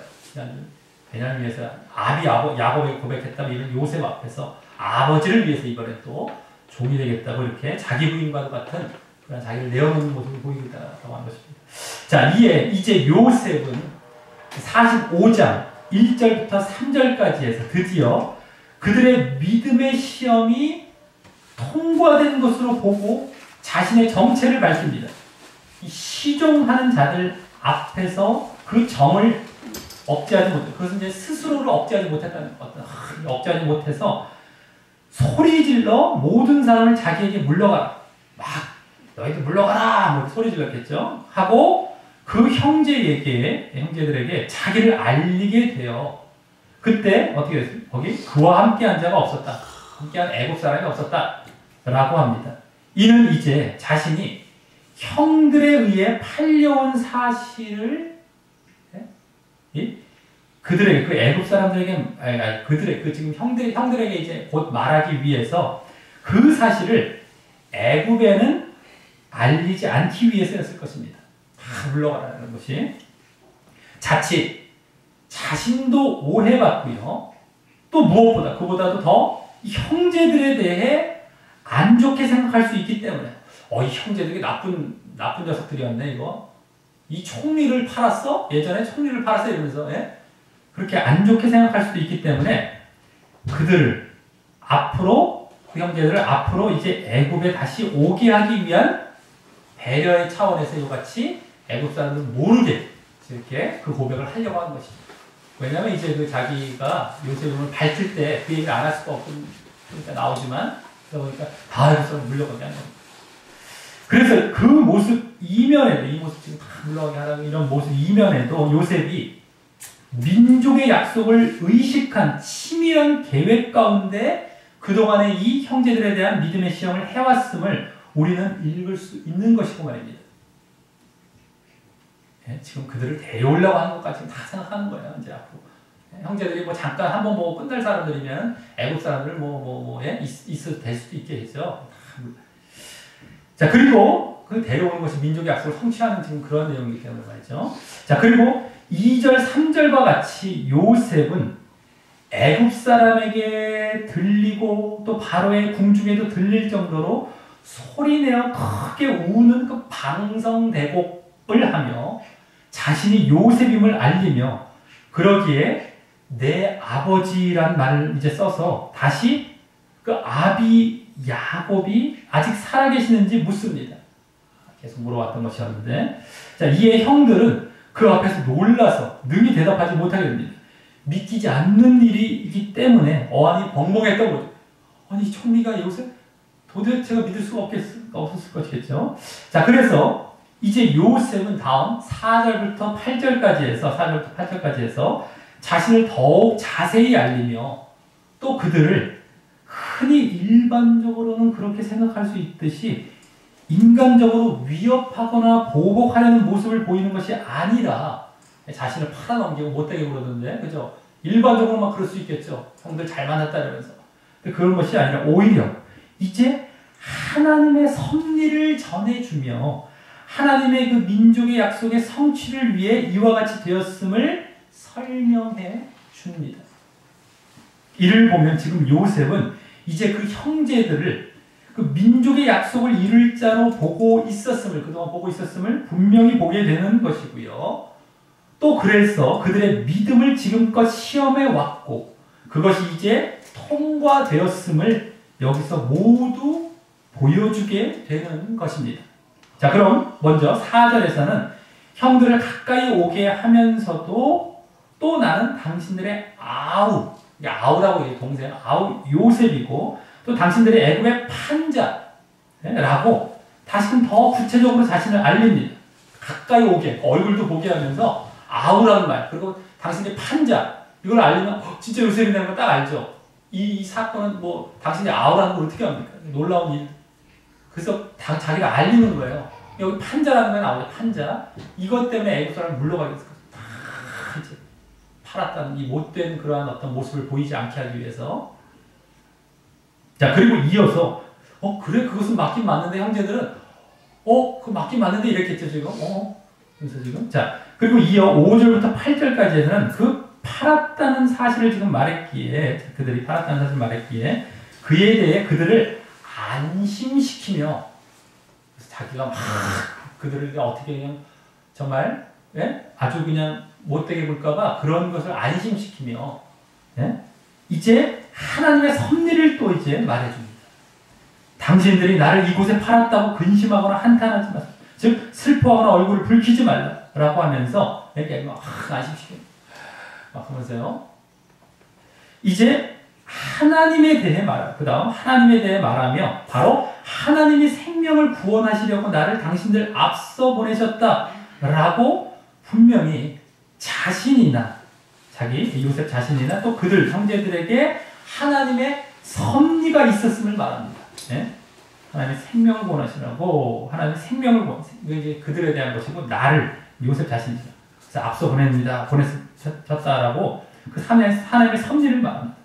[SPEAKER 1] 베냐민을 위해서 야곱에게 고백했다면 이런 요셉 앞에서 아버지를 위해서 이번에 또 종이 되겠다고 이렇게 자기 부인과도 같은 그런 자기를 내어놓는 모습을 보이겠다고 한 것입니다. 자, 이제 요셉은 45장 1절부터 3절까지 해서 드디어 그들의 믿음의 시험이 통과된 것으로 보고 자신의 정체를 밝힙니다. 이 시종하는 자들 앞에서 그 정을 억제하지 못해, 그것은 이제 스스로를 억제하지 못했다는 억제하지 못해서 소리 질러 모든 사람을 자기에게 물러가라, 막 너희들 물러가라 뭐 소리 질렀겠죠. 하고 그 형제들에게 자기를 알리게 돼요. 그때 어떻게 됐어요? 거기 그와 함께한 자가 없었다. 함께한 애국 사람이 없었다. 라고 합니다. 이는 이제 자신이 형들에 의해 팔려온 사실을 그들에게, 그 애국 사람들에게, 그들의 지금 형들에게 이제 곧 말하기 위해서 그 사실을 애굽에는 알리지 않기 위해서였을 것입니다. 다 물러가라는 것이. 자칫 자신도 오해받고요. 또 무엇보다 그보다도 더 형제들에 대해 안 좋게 생각할 수 있기 때문에 이 형제들이 나쁜 녀석들이었네 이거. 이 총리를 팔았어? 예전에 총리를 팔았어? 이러면서 그렇게 안 좋게 생각할 수도 있기 때문에 그들을 앞으로, 그 형제들을 앞으로 이제 애굽에 다시 오게 하기 위한 배려의 차원에서 이같이 애굽 사람들 모르게 이렇게 그 고백을 하려고 하는 것이죠. 왜냐하면 이제 그 자기가 요셉을 밝힐 때 그 얘기를 안 할 수가 없으니까 나오지만, 그러니까 다 애굽 사람 물러가게 하는 겁니다. 그래서 그 모습 이면에도, 이 모습 지금 다 물러가게 하라는 이런 모습 이면에도 요셉이 민족의 약속을 의식한 치밀한 계획 가운데 그동안의 이 형제들에 대한 믿음의 시험을 해왔음을 우리는 읽을 수 있는 것이고 말입니다. 지금 그들을 데려오려고 하는 것까지 다 생각하는 거예요. 이제 앞으로 형제들이 뭐 잠깐 한번 보고 끝날 사람들이면 애국 사람들 있어 될 수도 있겠죠. 자, 그리고 그 데려오는 것이 민족의 약속을 성취하는 지금 그런 내용이기 때문에 말이죠. 자, 그리고 2절, 3절과 같이 요셉은 애굽 사람에게 들리고 또 바로의 궁중에도 들릴 정도로 소리내어 크게 우는 그 방성대곡을 하며 자신이 요셉임을 알리며, 그러기에 내 아버지란 말을 이제 써서 다시 그 아비 야곱이 아직 살아계시는지 묻습니다. 계속 물어왔던 것이었는데, 자, 이에 형들은 그 앞에서 놀라서 능히 대답하지 못하게 됩니다. 믿기지 않는 일이기 때문에 어안이 벙벙했던 거죠. 아니, 총리가 요셉? 도대체가 믿을 수가 없었을 것이겠죠. 자, 그래서 이제 요셉은 다음 4절부터 8절까지 해서 자신을 더욱 자세히 알리며 또 그들을 흔히 일반적으로는 그렇게 생각할 수 있듯이 인간적으로 위협하거나 보복하려는 모습을 보이는 것이 아니라 자신을 팔아넘기고 못되게 그러던데, 그죠? 일반적으로만 그럴 수 있겠죠. 형들 잘 만났다 이러면서. 그런 것이 아니라 오히려 이제 하나님의 섭리를 전해주며 하나님의 그 민족의 약속의 성취를 위해 이와 같이 되었음을 설명해 줍니다. 이를 보면 지금 요셉은 이제 그 형제들을 그 민족의 약속을 이룰 자로 그동안 보고 있었음을 분명히 보게 되는 것이고요. 또 그래서 그들의 믿음을 지금껏 시험해 왔고 그것이 이제 통과되었음을 여기서 모두 보여주게 되는 것입니다. 자, 그럼 먼저 4절에서는 형들을 가까이 오게 하면서도 또 나는 당신들의 아우라고 동생 아우 요셉이고 또 당신들의 애굽의 판자라고 다시금 더 구체적으로 자신을 알립니다. 가까이 오게, 얼굴도 보게 하면서 아우라는 말, 그리고 당신의 판자, 이걸 알리면 진짜 요셉이라는 걸 딱 알죠. 이 사건은 뭐 당신이 아우라는 걸 어떻게 합니까? 놀라운 일. 그래서 자기가 알리는 거예요. 여기 판자라는 게 나오죠. 판자. 이것 때문에 애굽 사람을 물러가겠어. 다 이제 팔았다는 이 못된 그러한 어떤 모습을 보이지 않게 하기 위해서. 자, 그리고 이어서 그래, 그것은 맞긴 맞는데 형제들은 그거 맞긴 맞는데 이랬겠죠 지금. 그래서 지금 자, 그리고 이어 5절부터 8절까지에는 그 팔았다는 사실을 지금 말했기에, 그들이 팔았다는 사실을 말했기에 그에 대해 그들을 안심시키며, 그래서 자기가 막 그들을 어떻게 그냥 정말 아주 그냥 못되게 볼까봐 그런 것을 안심시키며 이제 하나님의 섭리를 또 이제 말해줍니다. 당신들이 나를 이곳에 팔았다고 근심하거나 한탄하지 마세요. 즉 슬퍼하거나 얼굴을 붉히지 말라라고 하면서 이렇게 막 안심시키고 막 하면서요. 이제 하나님에 대해 그 다음 하나님에 대해 말하며 바로 하나님이 생명을 구원하시려고 나를 당신들 앞서 보내셨다라고 분명히 요셉 자신이나 또 그들 형제들에게 하나님의 섭리가 있었음을 말합니다. 하나님의 생명을 구원하시라고, 하나님의 생명을 이게 그들에 대한 것이고 나를 요셉 자신이죠. 그래서 앞서 보내셨다라고 그 하나님의 섭리를 말합니다.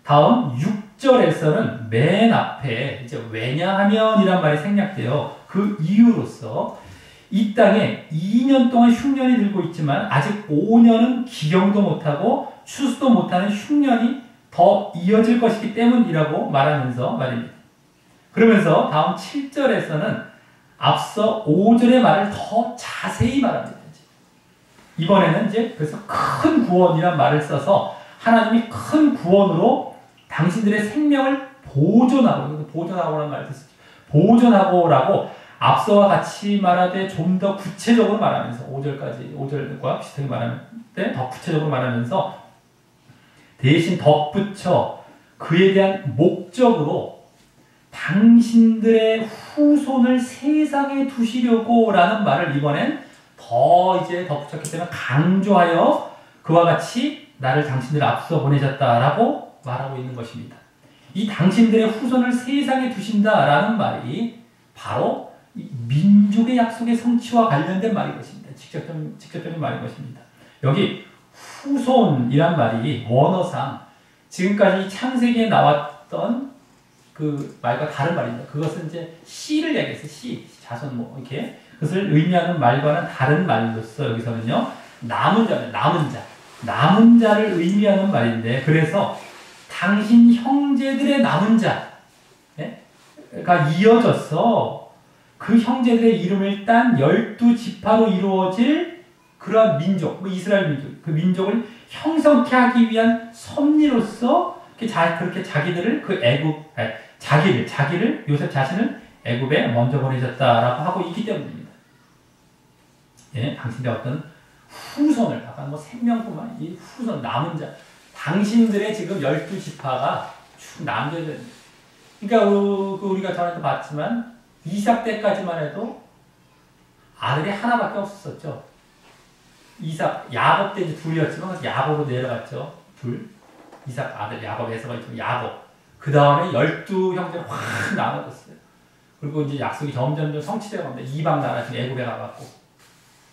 [SPEAKER 1] 다음 6절에서는 맨 앞에 이제 왜냐하면이란 말이 생략되어 그 이유로서 이 땅에 2년 동안 흉년이 들고 있지만 아직 5년은 기경도 못하고 추수도 못하는 흉년이 더 이어질 것이기 때문이라고 말하면서 말입니다. 그러면서 다음 7절에서는 앞서 5절의 말을 더 자세히 말합니다. 이번에는 이제 그래서 큰 구원이란 말을 써서 하나님이 큰 구원으로 당신들의 생명을 보존하고라는 말을 썼죠. 보존하고라고 앞서와 같이 말하되 좀 더 구체적으로 말하면서 5절과 비슷하게 말하는데 더 구체적으로 말하면서 대신 덧붙여 그에 대한 목적으로 당신들의 후손을 세상에 두시려고 라는 말을 이번엔 더 이제 덧붙였기 때문에 강조하여 그와 같이 나를 당신들 앞서 보내셨다라고 말하고 있는 것입니다. 이 당신들의 후손을 세상에 두신다라는 말이 바로 민족의 약속의 성취와 관련된 말인 것입니다. 직접적인 말인 것입니다. 여기 후손이란 말이 원어상 지금까지 창세기에 나왔던 그 말과 다른 말입니다. 그것은 이제 씨를 얘기해서 자손 이렇게 그것을 의미하는 말과는 다른 말로서 여기서는요 남은 자를 의미하는 말인데, 그래서 당신 형제들의 남은 자가 이어져서 그 형제들의 이름을 딴 12지파로 이루어질 그러한 민족, 이스라엘 민족, 그 민족을 형성케 하기 위한 섭리로서 그렇게 자기들을 그 요셉 자신을 애굽에 먼저 보내셨다라고 하고 있기 때문입니다. 예, 당신들의 어떤 후손을, 아까 뭐 생명뿐만 아니라 이 후손, 남은 자, 당신들의 지금 12지파가 쭉 남겨져 있는. 그러니까 우리가 전에도 봤지만 이삭 때까지만 해도 아들이 하나밖에 없었죠. 이삭, 야곱 때 이제 둘이었지만 야곱으로 내려갔죠. 둘. 이삭 아들 야곱, 에서가 있지만 야곱. 그 다음에 12형제가 확 나눠졌어요. 그리고 이제 약속이 점점 성취되어 갑니다. 이방 나라 지금 애굽에 가갖고.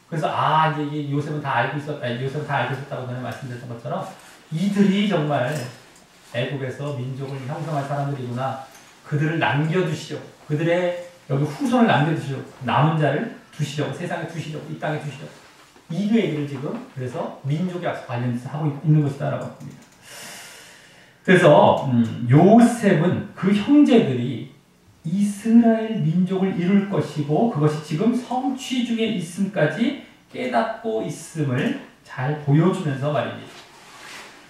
[SPEAKER 1] 그래서 이제 요셉은 다 알고 있었다고 전에 말씀드렸던 것처럼 이들이 정말 애굽에서 민족을 형성할 사람들이구나. 그들을 남겨두시려고, 그들의 여기 후손을 남겨두시려고, 남은 자를 두시려고, 세상에 두시려고, 이 땅에 두시려고. 이 얘기를 지금 그래서 민족의 약속 관련해서 하고 있는 것이다라고 합니다. 그래서 요셉은 그 형제들이 이스라엘 민족을 이룰 것이고 그것이 지금 성취 중에 있음까지 깨닫고 있음을 잘 보여주면서 말입니다.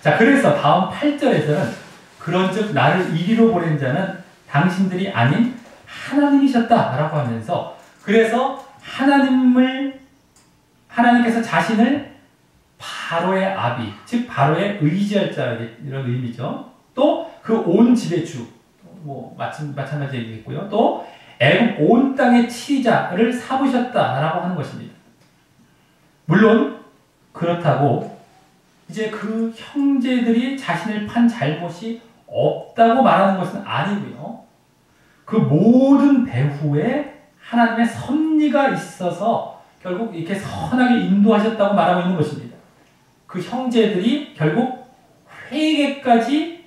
[SPEAKER 1] 자, 그래서 다음 8절에서는 그런즉 나를 이리로 보낸 자는 당신들이 아닌 하나님이셨다라고 하면서, 그래서 하나님께서 자신을 바로의 아비, 즉 바로의 의지할 자, 이런 의미죠. 또 그 온 집의 주, 마찬가지 얘기겠고요. 또 애굽 온 땅의 치리자를 삼으셨다라고 하는 것입니다. 물론 그렇다고 이제 그 형제들이 자신을 판 잘못이 없다고 말하는 것은 아니고요. 그 모든 배후에 하나님의 섭리가 있어서 결국 이렇게 선하게 인도하셨다고 말하고 있는 것입니다. 그 형제들이 결국 회개까지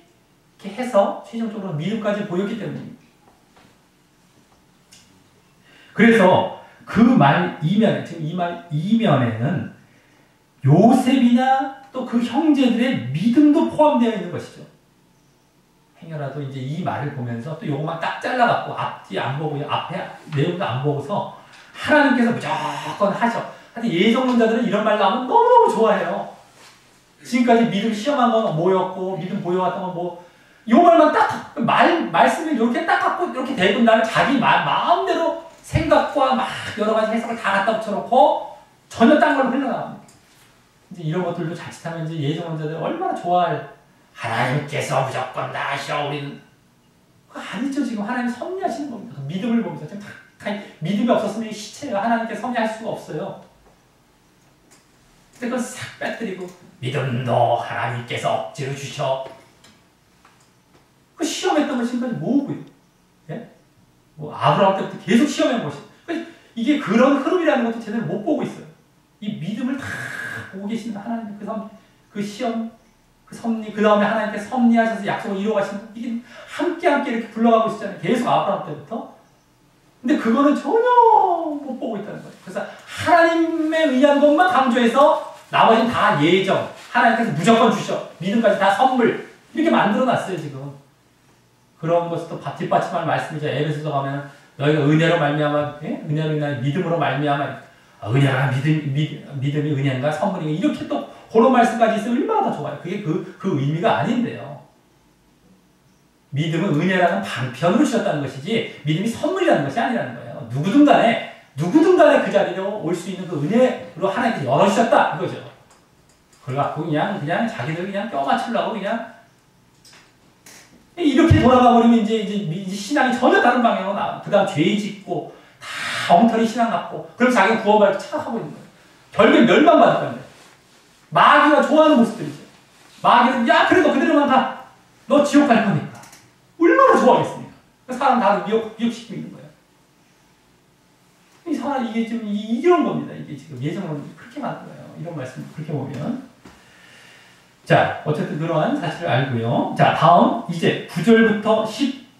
[SPEAKER 1] 이렇게 해서 최종적으로 믿음까지 보였기 때문입니다. 그래서 그 말 이면에, 지금 이 말 이면에는 요셉이나 또 그 형제들의 믿음도 포함되어 있는 것이죠. 행여라도 이제 이 말을 보면서 또 요것만 딱 잘라갖고 앞뒤 안 보고 앞에 내용도 안 보고서 하나님께서 무조건 하셔. 하여튼 예정론자들은 이런 말 나오면 너무너무 좋아해요. 지금까지 믿음 시험한 건 뭐였고, 믿음 보여왔던 건 뭐, 요 말만 딱, 말씀을 이렇게 딱 갖고 이렇게 대고 나면 자기 마음대로 생각과 막 여러 가지 해석을 다 갖다 붙여놓고 전혀 딴 걸로 흘러나갑니다. 이제 이런 것들도 자칫하면 이제 예정론자들이 얼마나 좋아할, 하나님께서 무조건 다 하셔, 우리는. 그거 아니죠, 지금. 하나님 섭리하시는 겁니다. 믿음을 보면서. 믿음이 없었으면 이 시체가 하나님께 섭리할 수가 없어요. 근데 그건 싹 빼뜨리고, 믿음도 하나님께서 억지로 주셔. 그 시험했던 것이 지금까지 뭐고요? 예? 아브라함 때부터 계속 시험해 보시. 이게 그런 흐름이라는 것도 제대로 못 보고 있어요. 이 믿음을 다 보고 계신 하나님, 그 시험, 그 섭리, 그 다음에 하나님께 섭리하셔서 약속을 이루어가시는, 이게 함께 이렇게 굴러가고 있었잖아요. 계속 아브라함 때부터. 근데 그거는 전혀 못 보고 있다는 거예요. 그래서 하나님에 의한 것만 강조해서 나머지는 다 예정, 하나님께서 무조건 주셔, 믿음까지 다 선물, 이렇게 만들어놨어요, 지금. 그런 것도 뒷받침할 말씀이죠. 에베소서 가면 너희가 은혜로 말미암아, 예? 은혜로 인하여 믿음으로 말미암아, 은혜가 믿음이 은혜인가 선물인가, 이렇게 또 그런 말씀까지 있으면 얼마나 더 좋아요. 그게 그 의미가 아닌데요. 믿음은 은혜라는 방편으로 주셨다는 것이지 믿음이 선물이라는 것이 아니라는 거예요. 누구든 간에 그 자리로 올 수 있는 그 은혜로 하나님께 열어주셨다, 이거죠. 그걸 갖고 그냥 자기들 그냥 껴 맞추려고 그냥 이렇게 돌아가 버리면 이제 신앙이 전혀 다른 방향으로 나와. 그 다음 죄 짓고 다 엉터리 신앙 갖고 그럼 자기가 구원받을 착각하고 있는 거예요. 결국엔 멸망받을 건데. 마귀가 좋아하는 모습들이죠. 마귀는 야 그래도 그대로만 가. 너 지옥 갈 거니까. 얼마나 좋아하겠습니까? 사람 다 미혹시키고 있는 거예요. 이 사람 이게 지금 이런 겁니다. 이게 지금 예정으로 그렇게 만든 거예요. 이런 말씀 그렇게 보면. 자, 어쨌든 그러한 사실을 알고요. 자, 다음 이제 9절부터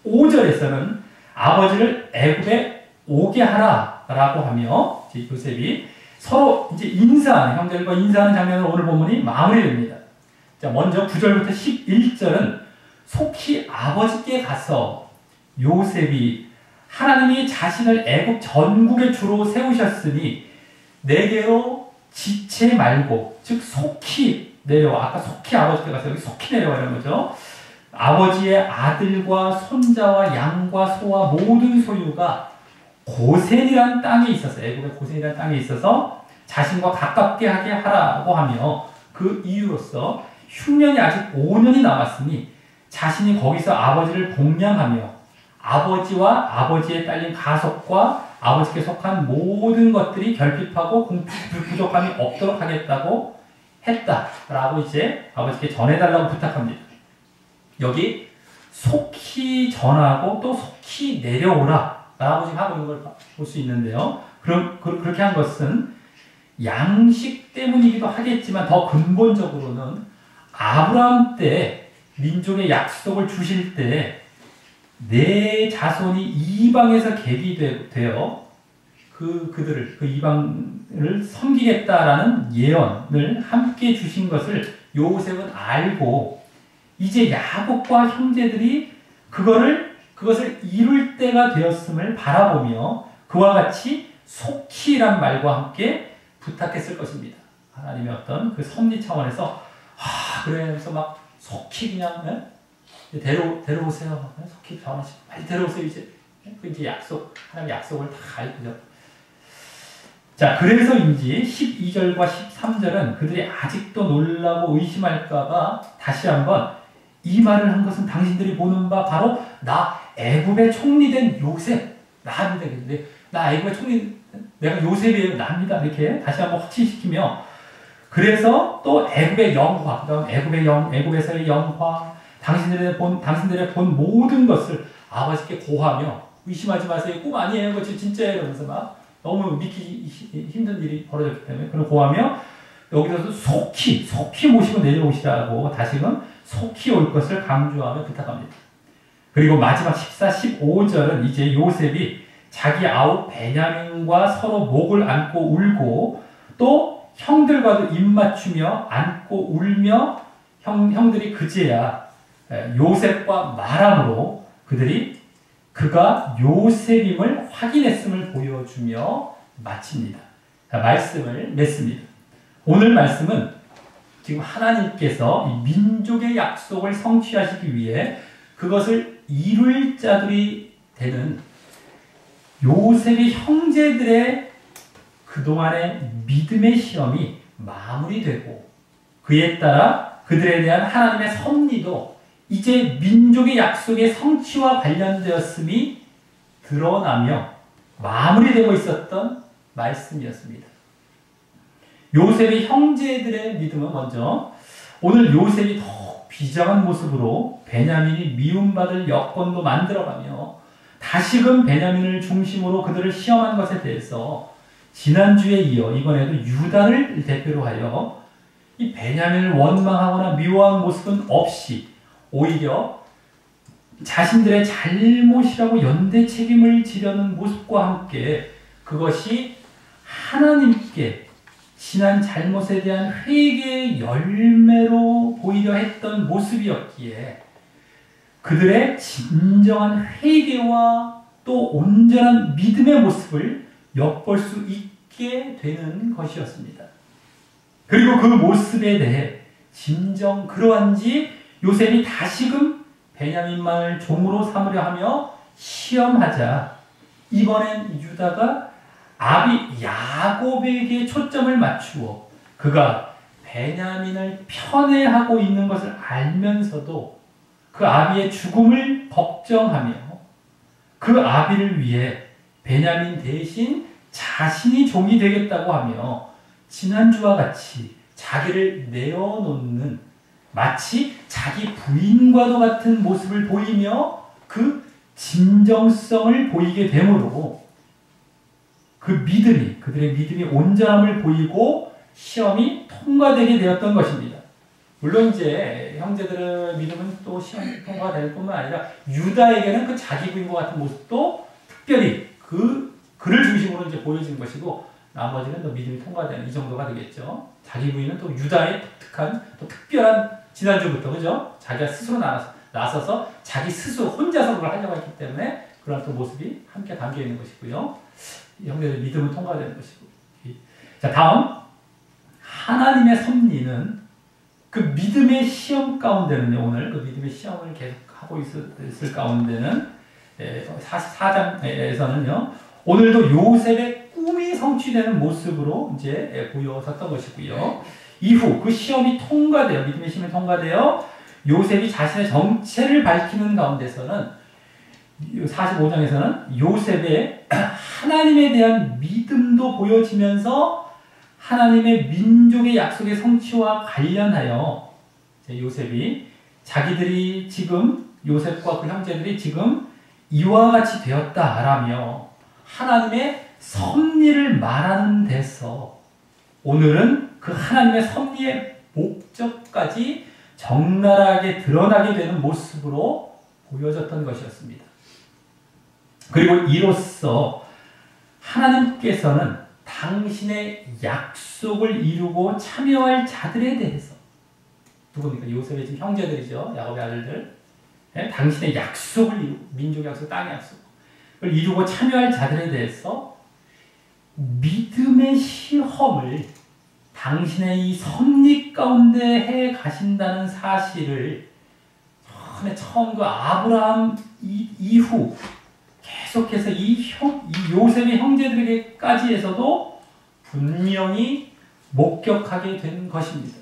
[SPEAKER 1] 15절에서는 아버지를 애굽에 오게 하라라고 하며 이제 요셉이 서로 이제 인사하는, 형제들과 인사하는 장면으로 오늘 본문이 마무리됩니다. 자, 먼저 9절부터 11절은 속히 아버지께 가서 요셉이 하나님이 자신을 애굽 전국의 주로 세우셨으니 내게로 지체 말고, 즉 속히 내려와. 아까 속히 아버지께 가서 여기 속히 내려와 이런 거죠. 아버지의 아들과 손자와 양과 소와 모든 소유가 고센이란 땅에 있어서, 애굽의 고센이란 땅에 있어서 자신과 가깝게 하게 하라고 하며, 그 이유로서 흉년이 아직 5년이 남았으니 자신이 거기서 아버지를 복량하며 아버지와 아버지의 딸린 가속과 아버지께 속한 모든 것들이 결핍하고 부족함이 없도록 하겠다고 했다라고 이제 아버지께 전해달라고 부탁합니다. 여기 속히 전하고 또 속히 내려오라 라고 지금 하고 있는 걸 볼 수 있는데요. 그렇게 한 것은 양식 때문이기도 하겠지만 더 근본적으로는 아브라함 때 민족의 약속을 주실 때 내 자손이 이방에서 계기되어 그들을, 그 이방을 섬기겠다라는 예언을 함께 주신 것을 요셉은 알고 이제 야곱과 형제들이 그것을 이룰 때가 되었음을 바라보며 그와 같이 속히란 말과 함께 부탁했을 것입니다. 하나님의 어떤 그 섭리 차원에서 그래서 막 속히 그냥 데려오세요. 속히 자원하시고 빨리 데려오세요. 이제 약속, 하나님의 약속을 다 알고요. 자, 그래서인지 12절과 13절은 그들이 아직도 놀라고 의심할까봐 다시 한번 이 말을 한 것은 당신들이 보는 바 바로 나 애굽의 총리된 요셉, 나인데 나 애굽의 총리, 내가 요셉이에요. 나입니다. 이렇게 다시 한번 확신시키며, 그래서 또 애굽의 영화, 그다음 애굽에서의 영화, 당신들의 본 모든 것을 아버지께 고하며, 의심하지 마세요. 꿈 아니에요. 그거 진짜예요. 이러면서 막 너무 믿기 힘든 일이 벌어졌기 때문에 그걸 고하며, 여기서 속히 모시고 내려오시라고 다시금 속히 올 것을 강조하며 부탁합니다. 그리고 마지막 14, 15절은 이제 요셉이 자기 아우 베냐민과 서로 목을 안고 울고 또 형들과도 입맞추며 안고 울며 형들이 그제야 요셉과 말함으로 그가 요셉임을 확인했음을 보여주며 마칩니다. 자, 말씀을 맺습니다. 오늘 말씀은 지금 하나님께서 이 민족의 약속을 성취하시기 위해 그것을 이룰 자들이 되는 요셉의 형제들의 그동안의 믿음의 시험이 마무리되고, 그에 따라 그들에 대한 하나님의 섭리도 이제 민족의 약속의 성취와 관련되었음이 드러나며 마무리되고 있었던 말씀이었습니다. 요셉의 형제들의 믿음은 먼저 오늘 요셉이 더 비장한 모습으로 베냐민이 미움받을 여건도 만들어가며 다시금 베냐민을 중심으로 그들을 시험한 것에 대해서 지난주에 이어 이번에도 유다를 대표로 하여 이 베냐민을 원망하거나 미워한 모습은 없이 오히려 자신들의 잘못이라고 연대 책임을 지려는 모습과 함께 그것이 하나님께 지난 잘못에 대한 회개의 열매로 보이려 했던 모습이었기에 그들의 진정한 회개와 또 온전한 믿음의 모습을 엿볼 수 있게 되는 것이었습니다. 그리고 그 모습에 대해 진정 그러한지 요셉이 다시금 베냐민만을 종으로 삼으려 하며 시험하자 이번엔 유다가 아비 야곱에게 초점을 맞추어 그가 베냐민을 편애하고 있는 것을 알면서도 그 아비의 죽음을 걱정하며 그 아비를 위해 베냐민 대신 자신이 종이 되겠다고 하며 지난주와 같이 자기를 내어놓는 마치 자기 부인과도 같은 모습을 보이며 그 진정성을 보이게 되므로 그들의 믿음이 온전함을 보이고 시험이 통과되게 되었던 것입니다. 물론 이제 형제들의 믿음은 또 시험이 통과될 뿐만 아니라 유다에게는 그 자기 부인과 같은 모습도 특별히 그를 중심으로 이제 보여진 것이고 나머지는 또 믿음이 통과되는 이 정도가 되겠죠. 자기 부인은 또 유다의 독특한 또 특별한 지난주부터 그죠? 자기가 스스로 나서서 자기 스스로 혼자서 그걸 하려고 했기 때문에 그런 또 모습이 함께 담겨 있는 것이고요. 형제들 믿음은 통과되는 것이고. 자, 다음 하나님의 섭리는 그 믿음의 시험 가운데는요, 오늘 그 믿음의 시험을 계속 하고 있을 가운데는 44장에서는요, 오늘도 요셉의 꿈이 성취되는 모습으로 이제 보여졌던 것이고요. 이후 그 시험이 통과되어, 믿음의 시험이 통과되어 요셉이 자신의 정체를 밝히는 가운데서는 45장에서는 요셉의 하나님에 대한 믿음도 보여지면서 하나님의 민족의 약속의 성취와 관련하여 요셉이 자기들이 지금 요셉과 그 형제들이 지금 이와 같이 되었다라며 하나님의 섭리를 말하는 데서 오늘은 그 하나님의 섭리의 목적까지 적나라하게 드러나게 되는 모습으로 보여졌던 것이었습니다. 그리고 이로써 하나님께서는 당신의 약속을 이루고 참여할 자들에 대해서, 누굽니까? 요셉의 지금 형제들이죠. 야곱의 아들들. 당신의 약속을 이루고, 민족의 약속, 땅의 약속을 이루고 참여할 자들에 대해서 믿음의 시험을 당신의 이 섭리 가운데 해 가신다는 사실을 처음 그 아브라함 이후 계속해서 이 요셉의 형제들에게까지 해서도 분명히 목격하게 된 것입니다.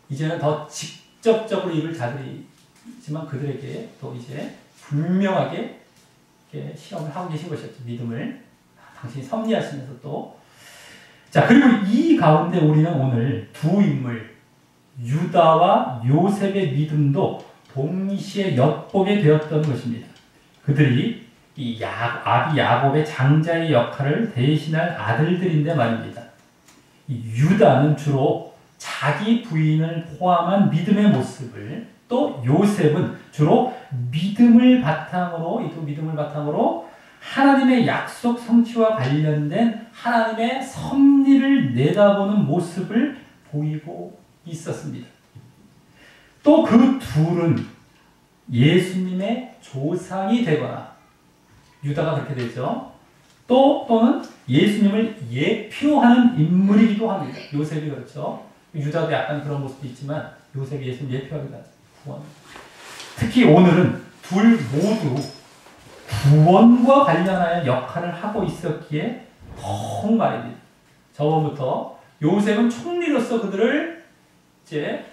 [SPEAKER 1] 이제는 더 직접적으로 이룰 자들이지만 그들에게 또 이제 분명하게 시험을 하고 계신 것이었죠. 믿음을 당신이 섭리하시면서 또. 자, 그리고 이 가운데 우리는 오늘 두 인물, 유다와 요셉의 믿음도 동시에 엿보게 되었던 것입니다. 그들이 이 아비 야곱의 장자의 역할을 대신할 아들들인데 말입니다. 이 유다는 주로 자기 부인을 포함한 믿음의 모습을, 또 요셉은 주로 믿음을 바탕으로 하나님의 약속 성취와 관련된 하나님의 섭리를 내다보는 모습을 보이고 있었습니다. 또 그 둘은 예수님의 조상이 되거나, 유다가 그렇게 되죠. 또는 예수님을 예표하는 인물이기도 합니다. 요셉이 그렇죠. 유다도 약간 그런 모습도 있지만 요셉이 예수님 예표하기도 하죠. 특히 오늘은 둘 모두 구원과 관련하여 역할을 하고 있었기에 더욱 말입니다. 저번부터 요셉은 총리로서 그들을 이제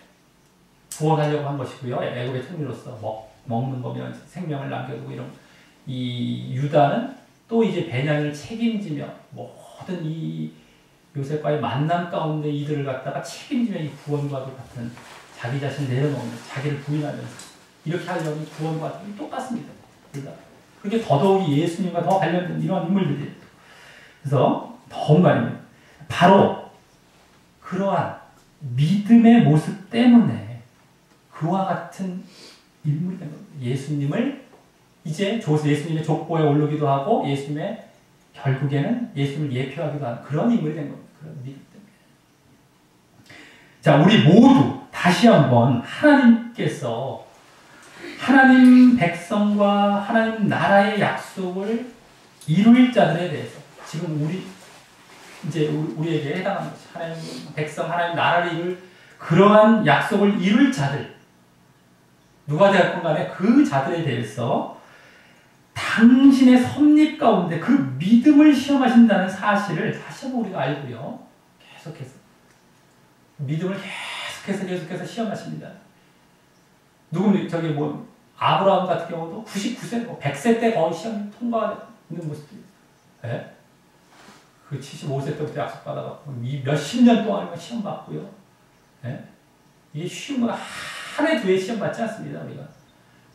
[SPEAKER 1] 구원하려고 한 것이고요. 애굽의 총리로서 먹는 거면 생명을 남겨두고 이런. 이 유다는 또 이제 베냐민을 책임지며 모든 이 요셉과의 만남 가운데 이들을 갖다가 책임지며 이 구원과도 같은 자기 자신을 내려놓으면 자기를 부인하면서 이렇게 하려면 구원과 똑같습니다. 그게 더더욱이 예수님과 더 관련된 이런 인물들이에요. 그래서 더욱 말입니다. 바로 그러한 믿음의 모습 때문에 그와 같은 인물이 된 겁니다. 예수님을 이제 예수님의 족보에 오르기도 하고 예수님의 결국에는 예수님을 예표하기도 하는 그런 인물이 된 겁니다. 그런 믿음 때문에. 자, 우리 모두 다시 한번 하나님께서 하나님 백성과 하나님 나라의 약속을 이룰 자들에 대해서 지금 우리에게 해당하는 것이 하나님 백성, 하나님 나라를 이룰 그러한 약속을 이룰 자들, 누가 되었건 간에 그 자들에 대해서 당신의 섭리 가운데 그 믿음을 시험하신다는 사실을 다시 한번 우리가 알고요. 계속해서 믿음을 계속해서 시험하십니다. 아브라함 같은 경우도 99세, 100세 때 거의 시험 통과하는 모습들이 있어요. 그 75세 때부터 약속받아갖고 몇십 년 동안 시험 받고요. 이게 쉬운 거 한 해, 두 해 시험 받지 않습니다. 우리가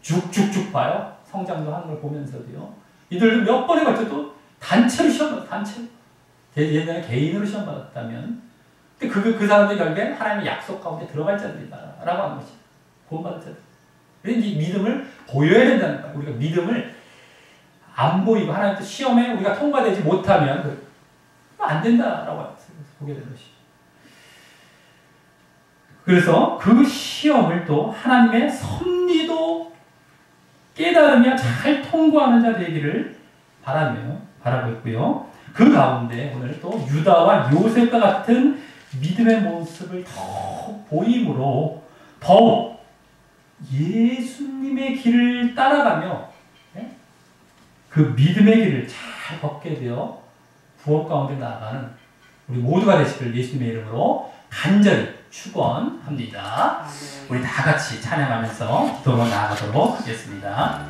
[SPEAKER 1] 쭉쭉쭉 봐요. 성장도 하는 걸 보면서도요. 이들도 몇 번에 걸쳐 또 단체로 시험 받아요. 단체로. 옛날에 개인으로 시험 받았다면. 근데 그 사람들이 결국엔 하나님의 약속 가운데 들어갈 자들이다라고 하는 것이죠. 구원받을 자들. 그래서 이 믿음을 보여야 된다는 거예요. 우리가 믿음을 안 보이고 하나님께 시험에 우리가 통과되지 못하면 안 된다라고 보게 되는 것이죠. 그래서 그 시험을 또 하나님의 섭리도 깨달으며 잘 통과하는 자 되기를 바라고 있고요. 그 가운데 오늘 또 유다와 요셉과 같은 믿음의 모습을 더 보임으로 더욱 예수님의 길을 따라가며 그 믿음의 길을 잘 걷게 되어 부업 가운데 나아가는 우리 모두가 되시길 예수님의 이름으로 간절히 축원합니다. 우리 다 같이 찬양하면서 기도로 나아가도록 하겠습니다.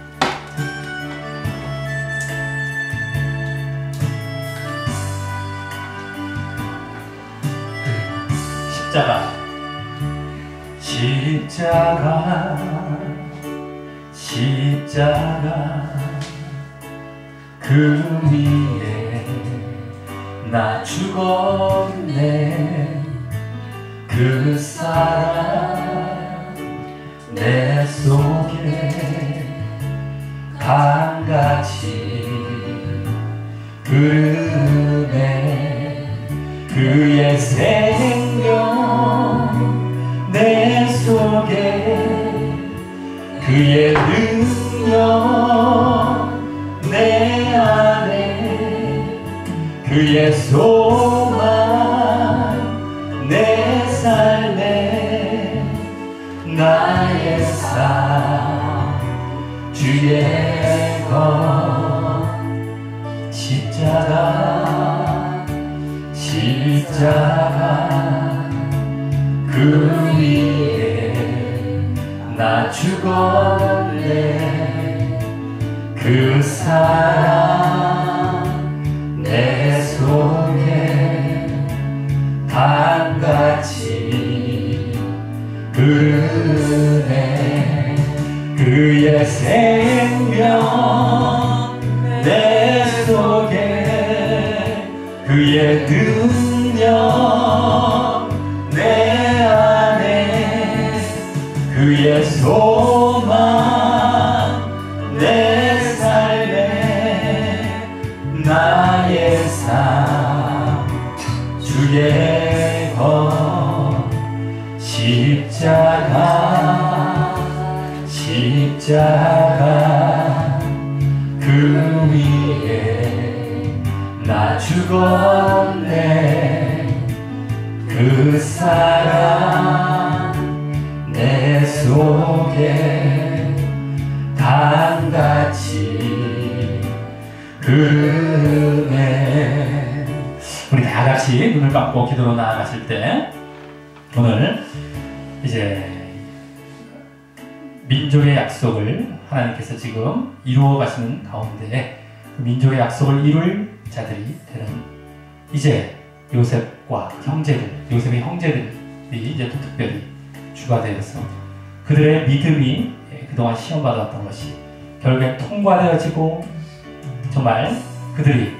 [SPEAKER 1] 십자가 그 위에 나 죽었네. 그 사랑 내 속에 강같이 흐르네. 그의 생명 내 속에 그의 능력 내 안에 그의 소망 내 삶에 나의 삶 주의 것 십자가 그 위에 나 죽었네. 그 사랑 내 속에 강같이 흐르네. 그의 생명 내 속에 그의 능력 내 안에 그의 소망 내 삶에 나의 삶 주의 것 십자가 그 위에 나 죽었네. 그 사랑 내 속에 강같이 흐르네. 우리 다 같이 눈을 감고 기도로 나아가실 때 오늘 이제 민족의 약속을 하나님께서 지금 이루어 가시는 가운데 그 민족의 약속을 이룰 자들이 되는 이제 요셉과 형제들, 요셉의 형제들이 이제 또 특별히 주가 되어서 그들의 믿음이 그동안 시험받았던 것이 결국에 통과되어지고 정말 그들이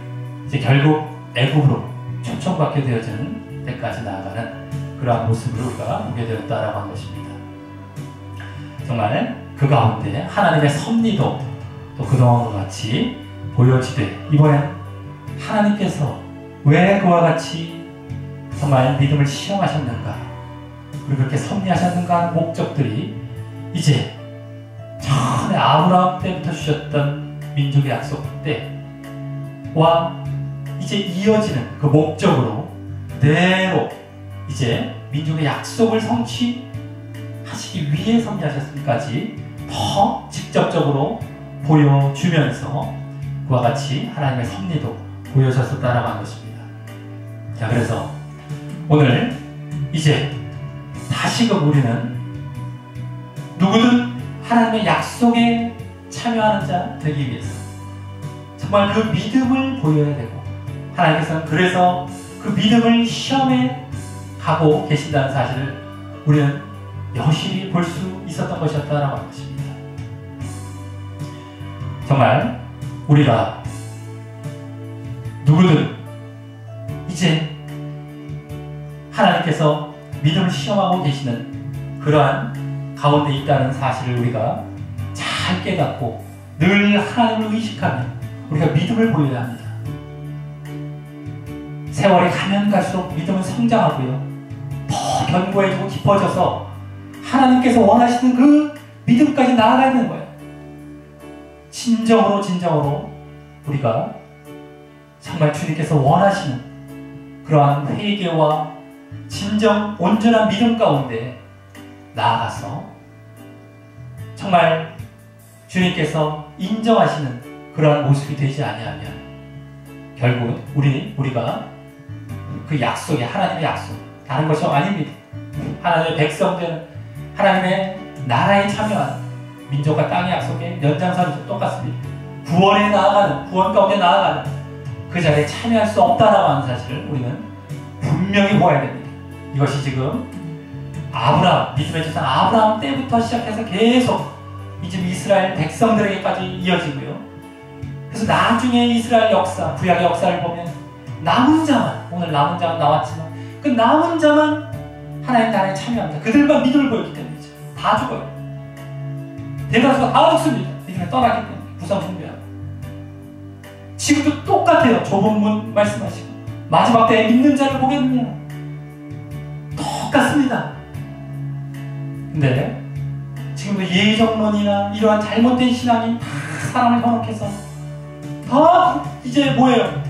[SPEAKER 1] 이제 결국 애굽으로 초청받게 되어지는 때까지 나아가는 그러한 모습을 우리가 보게 되었다라고 하는 것입니다. 정말 그 가운데 하나님의 섭리도 또 그동안과 같이 보여지되 이번엔 하나님께서 왜 그와 같이 정말 믿음을 시험하셨는가, 그리고 그렇게 섭리하셨는가 하는 목적들이 이제 전에 아브라함 때부터 주셨던 민족의 약속 때와 이제 이어지는 그 목적으로 그대로 이제 민족의 약속을 성취하시기 위해 섭리하셨음까지 더 직접적으로 보여주면서 그와 같이 하나님의 섭리도 보여주셨다라고 하는 것입니다. 자, 그래서 오늘 이제 다시금 우리는 누구든 하나님의 약속에 참여하는 자 되기 위해서 정말 그 믿음을 보여야 되고, 하나님께서는 그래서 그 믿음을 시험에 가고 계신다는 사실을 우리는 여실히 볼 수 있었던 것이었다라고 하는 것입니다. 정말 우리가 누구든 이제 하나님께서 믿음을 시험하고 계시는 그러한 가운데 있다는 사실을 우리가 잘 깨닫고 늘 하나님을 의식하며 우리가 믿음을 보여야 합니다. 세월이 가면 갈수록 믿음은 성장하고요, 더 견고해지고 깊어져서 하나님께서 원하시는 그 믿음까지 나아가야 되는 거예요. 진정으로 우리가 정말 주님께서 원하시는 그러한 회개와 진정 온전한 믿음 가운데 나아가서 정말 주님께서 인정하시는 그러한 모습이 되지 아니하면 결국 우리가 그 약속이 하나님의 약속, 다른 것이 아닙니다. 하나님의 백성된 하나님의 나라에 참여하는 민족과 땅의 약속의 연장선이 똑같습니다. 구원 가운데 나아가는 그 자리에 참여할 수 없다라고 하는 사실을 우리는 분명히 보아야 됩니다. 이것이 지금 믿음의 조상 아브라함 때부터 시작해서 계속 지금 이스라엘 백성들에게까지 이어지고요. 그래서 나중에 이스라엘 역사, 구약의 역사를 보면 오늘 남은 자만 나왔지만 그 남은 자만 하나님 나라에 참여합니다. 그들만 믿음을 보였기 때문이죠. 다 죽어요. 대다수가 다 죽습니다. 믿음을 떠났기 때문에 부상승배하고. 지금도 똑같아요. 좁은 문 말씀하시고 마지막 때에 믿는 자를 보겠느냐. 똑같습니다. 근데 지금도 예정론이나 이러한 잘못된 신앙이 다 사람을 현혹해서 다 이제 뭐예요?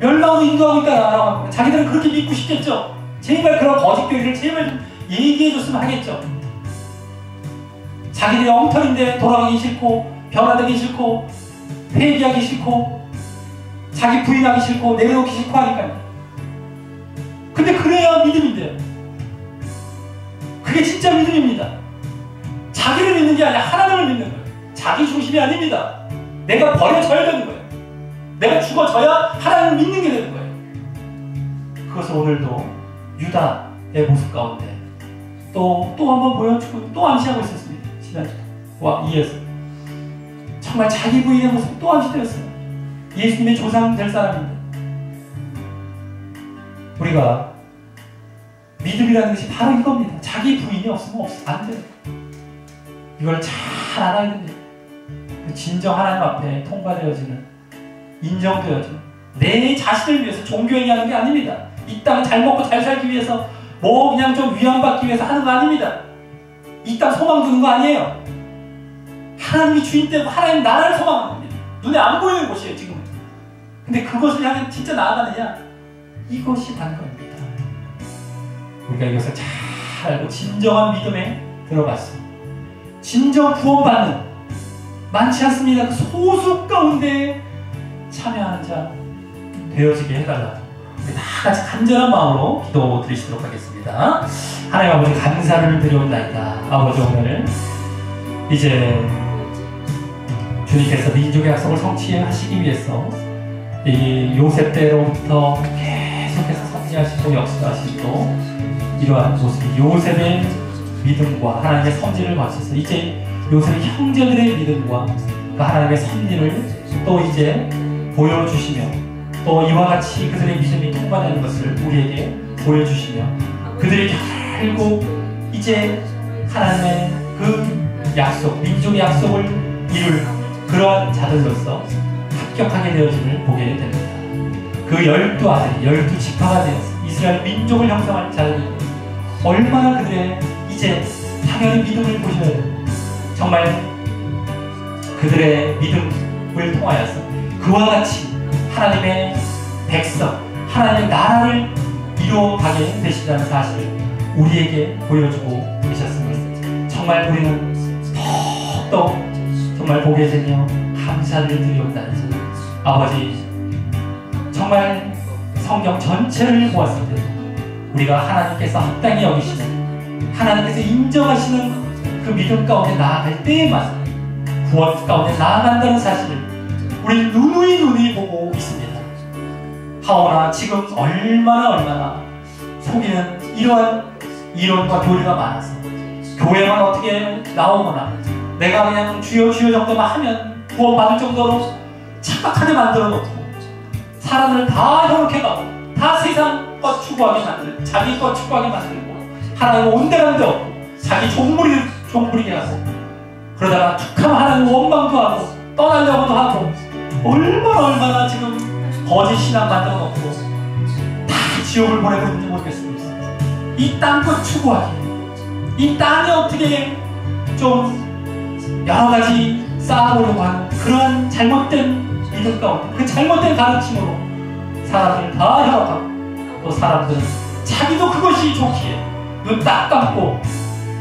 [SPEAKER 1] 멸망으로 인도하고 있다라고 합니다. 자기들은 그렇게 믿고 싶겠죠. 제발 그런 거짓교리를 제발 좀 얘기해줬으면 하겠죠. 자기들이 엉터리인데 돌아가기 싫고 변화되기 싫고 회개하기 싫고 자기 부인하기 싫고 내려놓기 싫고 하니까요. 근데 그래야 믿음인데요. 그게 진짜 믿음입니다. 자기를 믿는 게 아니라 하나님을 믿는 거예요. 자기 중심이 아닙니다. 내가 버려져야 되는 거예요. 내가 죽어져야 하나님을 믿는 게 되는 거예요. 그것을 오늘도 유다의 모습 가운데 또 한 번 보여주고 또 암시하고 있었습니다. 지난주와 이어서 정말 자기 부인의 모습이 또 암시되었어요. 예수님의 조상 될 사람인데 우리가 믿음이라는 것이 바로 이겁니다. 자기 부인이 없으면 안 돼요. 이걸 잘 알아야 됩니다. 진정 하나님 앞에 통과되어지는, 인정되어지는 내 자신을 위해서 종교행위하는 게 아닙니다. 이 땅 잘 먹고 잘 살기 위해서 그냥 좀 위안받기 위해서 하는 거 아닙니다. 이 땅 소망 두는 거 아니에요. 하나님이 주인 되고 하나님 나라를 소망하는 겁니다. 눈에 안 보이는 곳이에요 지금은. 근데 그것을 향해 진짜 나아가느냐, 이것이 관건입니다. 우리가 이것을 잘 알고 진정한 믿음에 들어갔어. 진정 구원받는, 많지 않습니다. 그 소수 가운데 참여하는 자 되어지게 해달라. 우리 다 같이 간절한 마음으로 기도 드리시도록 하겠습니다. 하나님 아버지, 감사를 드려온나이다. 아버지, 오늘 이제 주님께서 민족의 약속을 성취하시기 위해서 이 요셉 때로부터 계속해서 성취하시고 역사하시고 이러한 모습이 요셉의 믿음과 하나님의 섭리를 거쳐서 이제 요셉의 형제들의 믿음과 그 하나님의 섭리를 또 이제 보여주시며 또 이와 같이 그들의 믿음이 통과되는 것을 우리에게 보여주시며 그들이 결국 이제 하나님의 그 약속, 민족의 약속을 이룰 그러한 자들로서 합격하게 되어짐을 보게 됩니다. 그 12아들이 12지파가 되어서 이스라엘 민족을 형성할 자들이 얼마나 그들의 이제 당연히 믿음을 보셔야 돼요. 정말 그들의 믿음을 통하여서 그와 같이 하나님의 백성, 하나님의 나라를 이루어가게 되시다는 사실을 우리에게 보여주고 계셨습니다. 정말 우리는 더욱더 정말 보게 되며 감사를 드리옵나이다. 아버지, 정말 성경 전체를 보았을 때 우리가 하나님께서 합당히 여기시는, 하나님께서 인정하시는 그 믿음 가운데 나아갈 때에만 구원 가운데 나아간다는 사실을 우리는 누누이 보고 있습니다. 하오나 지금 얼마나 속이는 이러한 이론과 교리가 많아서 교회만 어떻게 나오거나 내가 그냥 주여 정도만 하면 구원받을 정도로 착각하게 만들어 놓고 사람을 다 현혹해가고 다 세상 것 추구하게 만들고 자기 것 추구하게 만들고 하나님 온데간데 없고 자기 종부리게 하고 그러다가 툭하면 하나님 원망도 하고 떠나려고도 하고 얼마나 지금 거짓 신앙 만들어 놓고 다 지옥을 보내고 있는지 모르겠습니다. 이 땅것 추구하기, 이 땅에 어떻게 좀 여러 가지 쌓아보려고 하는 그러한 잘못된 믿음 가운데 그 잘못된 가르침으로 사람을 다 현혹하고 또 사람들은 자기도 그것이 좋기에 눈 딱 감고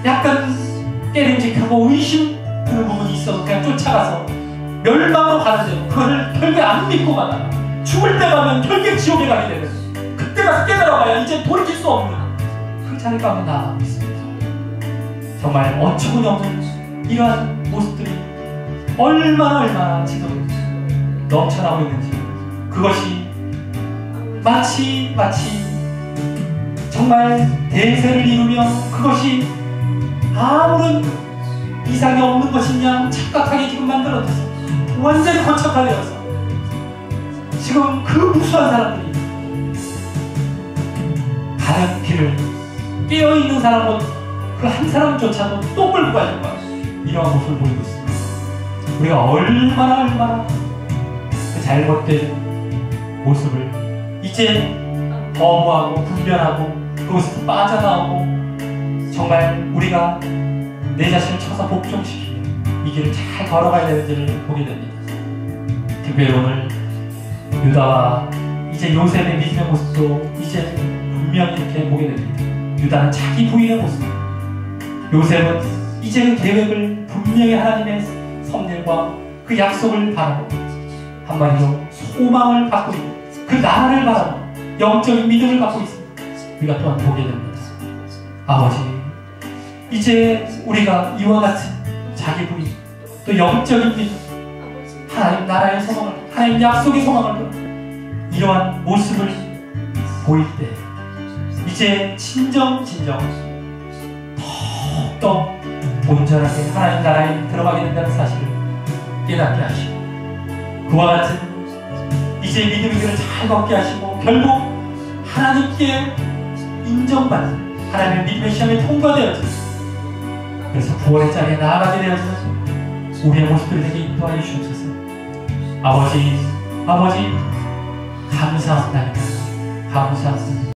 [SPEAKER 1] 약간 깨림직하고 의심 드는 부분이 있어도 그냥 쫓아가서 멸망으로 가는데 그거를 결국에 안 믿고 가다가 죽을 때 가면 결국에 지옥에 가게 되는, 그때 가서 깨달아봐야 이제 돌이킬 수 없는 그 자리 가운데 나아가고 있습니다. 정말 어처구니 없는 이러한 모습들이 얼마나 지금 넘쳐나고 있는지, 그것이 마치 정말 대세를 이루며 그것이 아무런 이상이 없는 것이냐 착각하게 지금 만들어져서 완전히 거척하게 되어서 지금 그 무수한 사람들이 가는 길을 깨어있는 사람은 그 한 사람조차도 또 끌고 가는 거야. 이러한 모습을 보이고 있습니다. 우리가 얼마나 그 잘못된 모습을 이제 거부하고 분별하고 그것에서 빠져나오고 정말 우리가 내 자신을 쳐서 복종시키며 이 길을 잘 걸어가야 되는지를 보게 됩니다. 특별히 오늘 유다와 이제 요셉의 믿음의 모습도 이제 분명히 이렇게 보게 됩니다. 유다는 자기 부인의 모습, 요셉은 이제 그 계획을 분명히 하나님의 섭리와 그 약속을 바라고 한마디로 소망을 갖고 있는 그 나라를 바라고 영적인 믿음을 갖고 있습니다. 우리가 또한 보게 됩니다. 아버지, 이제 우리가 이와 같은 자기 부인 또 영적인 믿음, 하나님 나라의 소망을, 하나님 약속의 소망을 이러한 모습을 보일 때 이제 진정 더욱더 온전하게 하나님 나라에 들어가게 된다는 사실을 깨닫게 하시고 그와 같은 이제 믿음의 길을 잘 걷게 하시고 결국 하나님께 인정받는 하나님의 믿음의 시험에 통과되어서 그래서 구원의 자리에 나아가게 되어서 우리의 모습들이 되게 인도하여 주옵소서. 아버지 감사합니다. 감사합니다.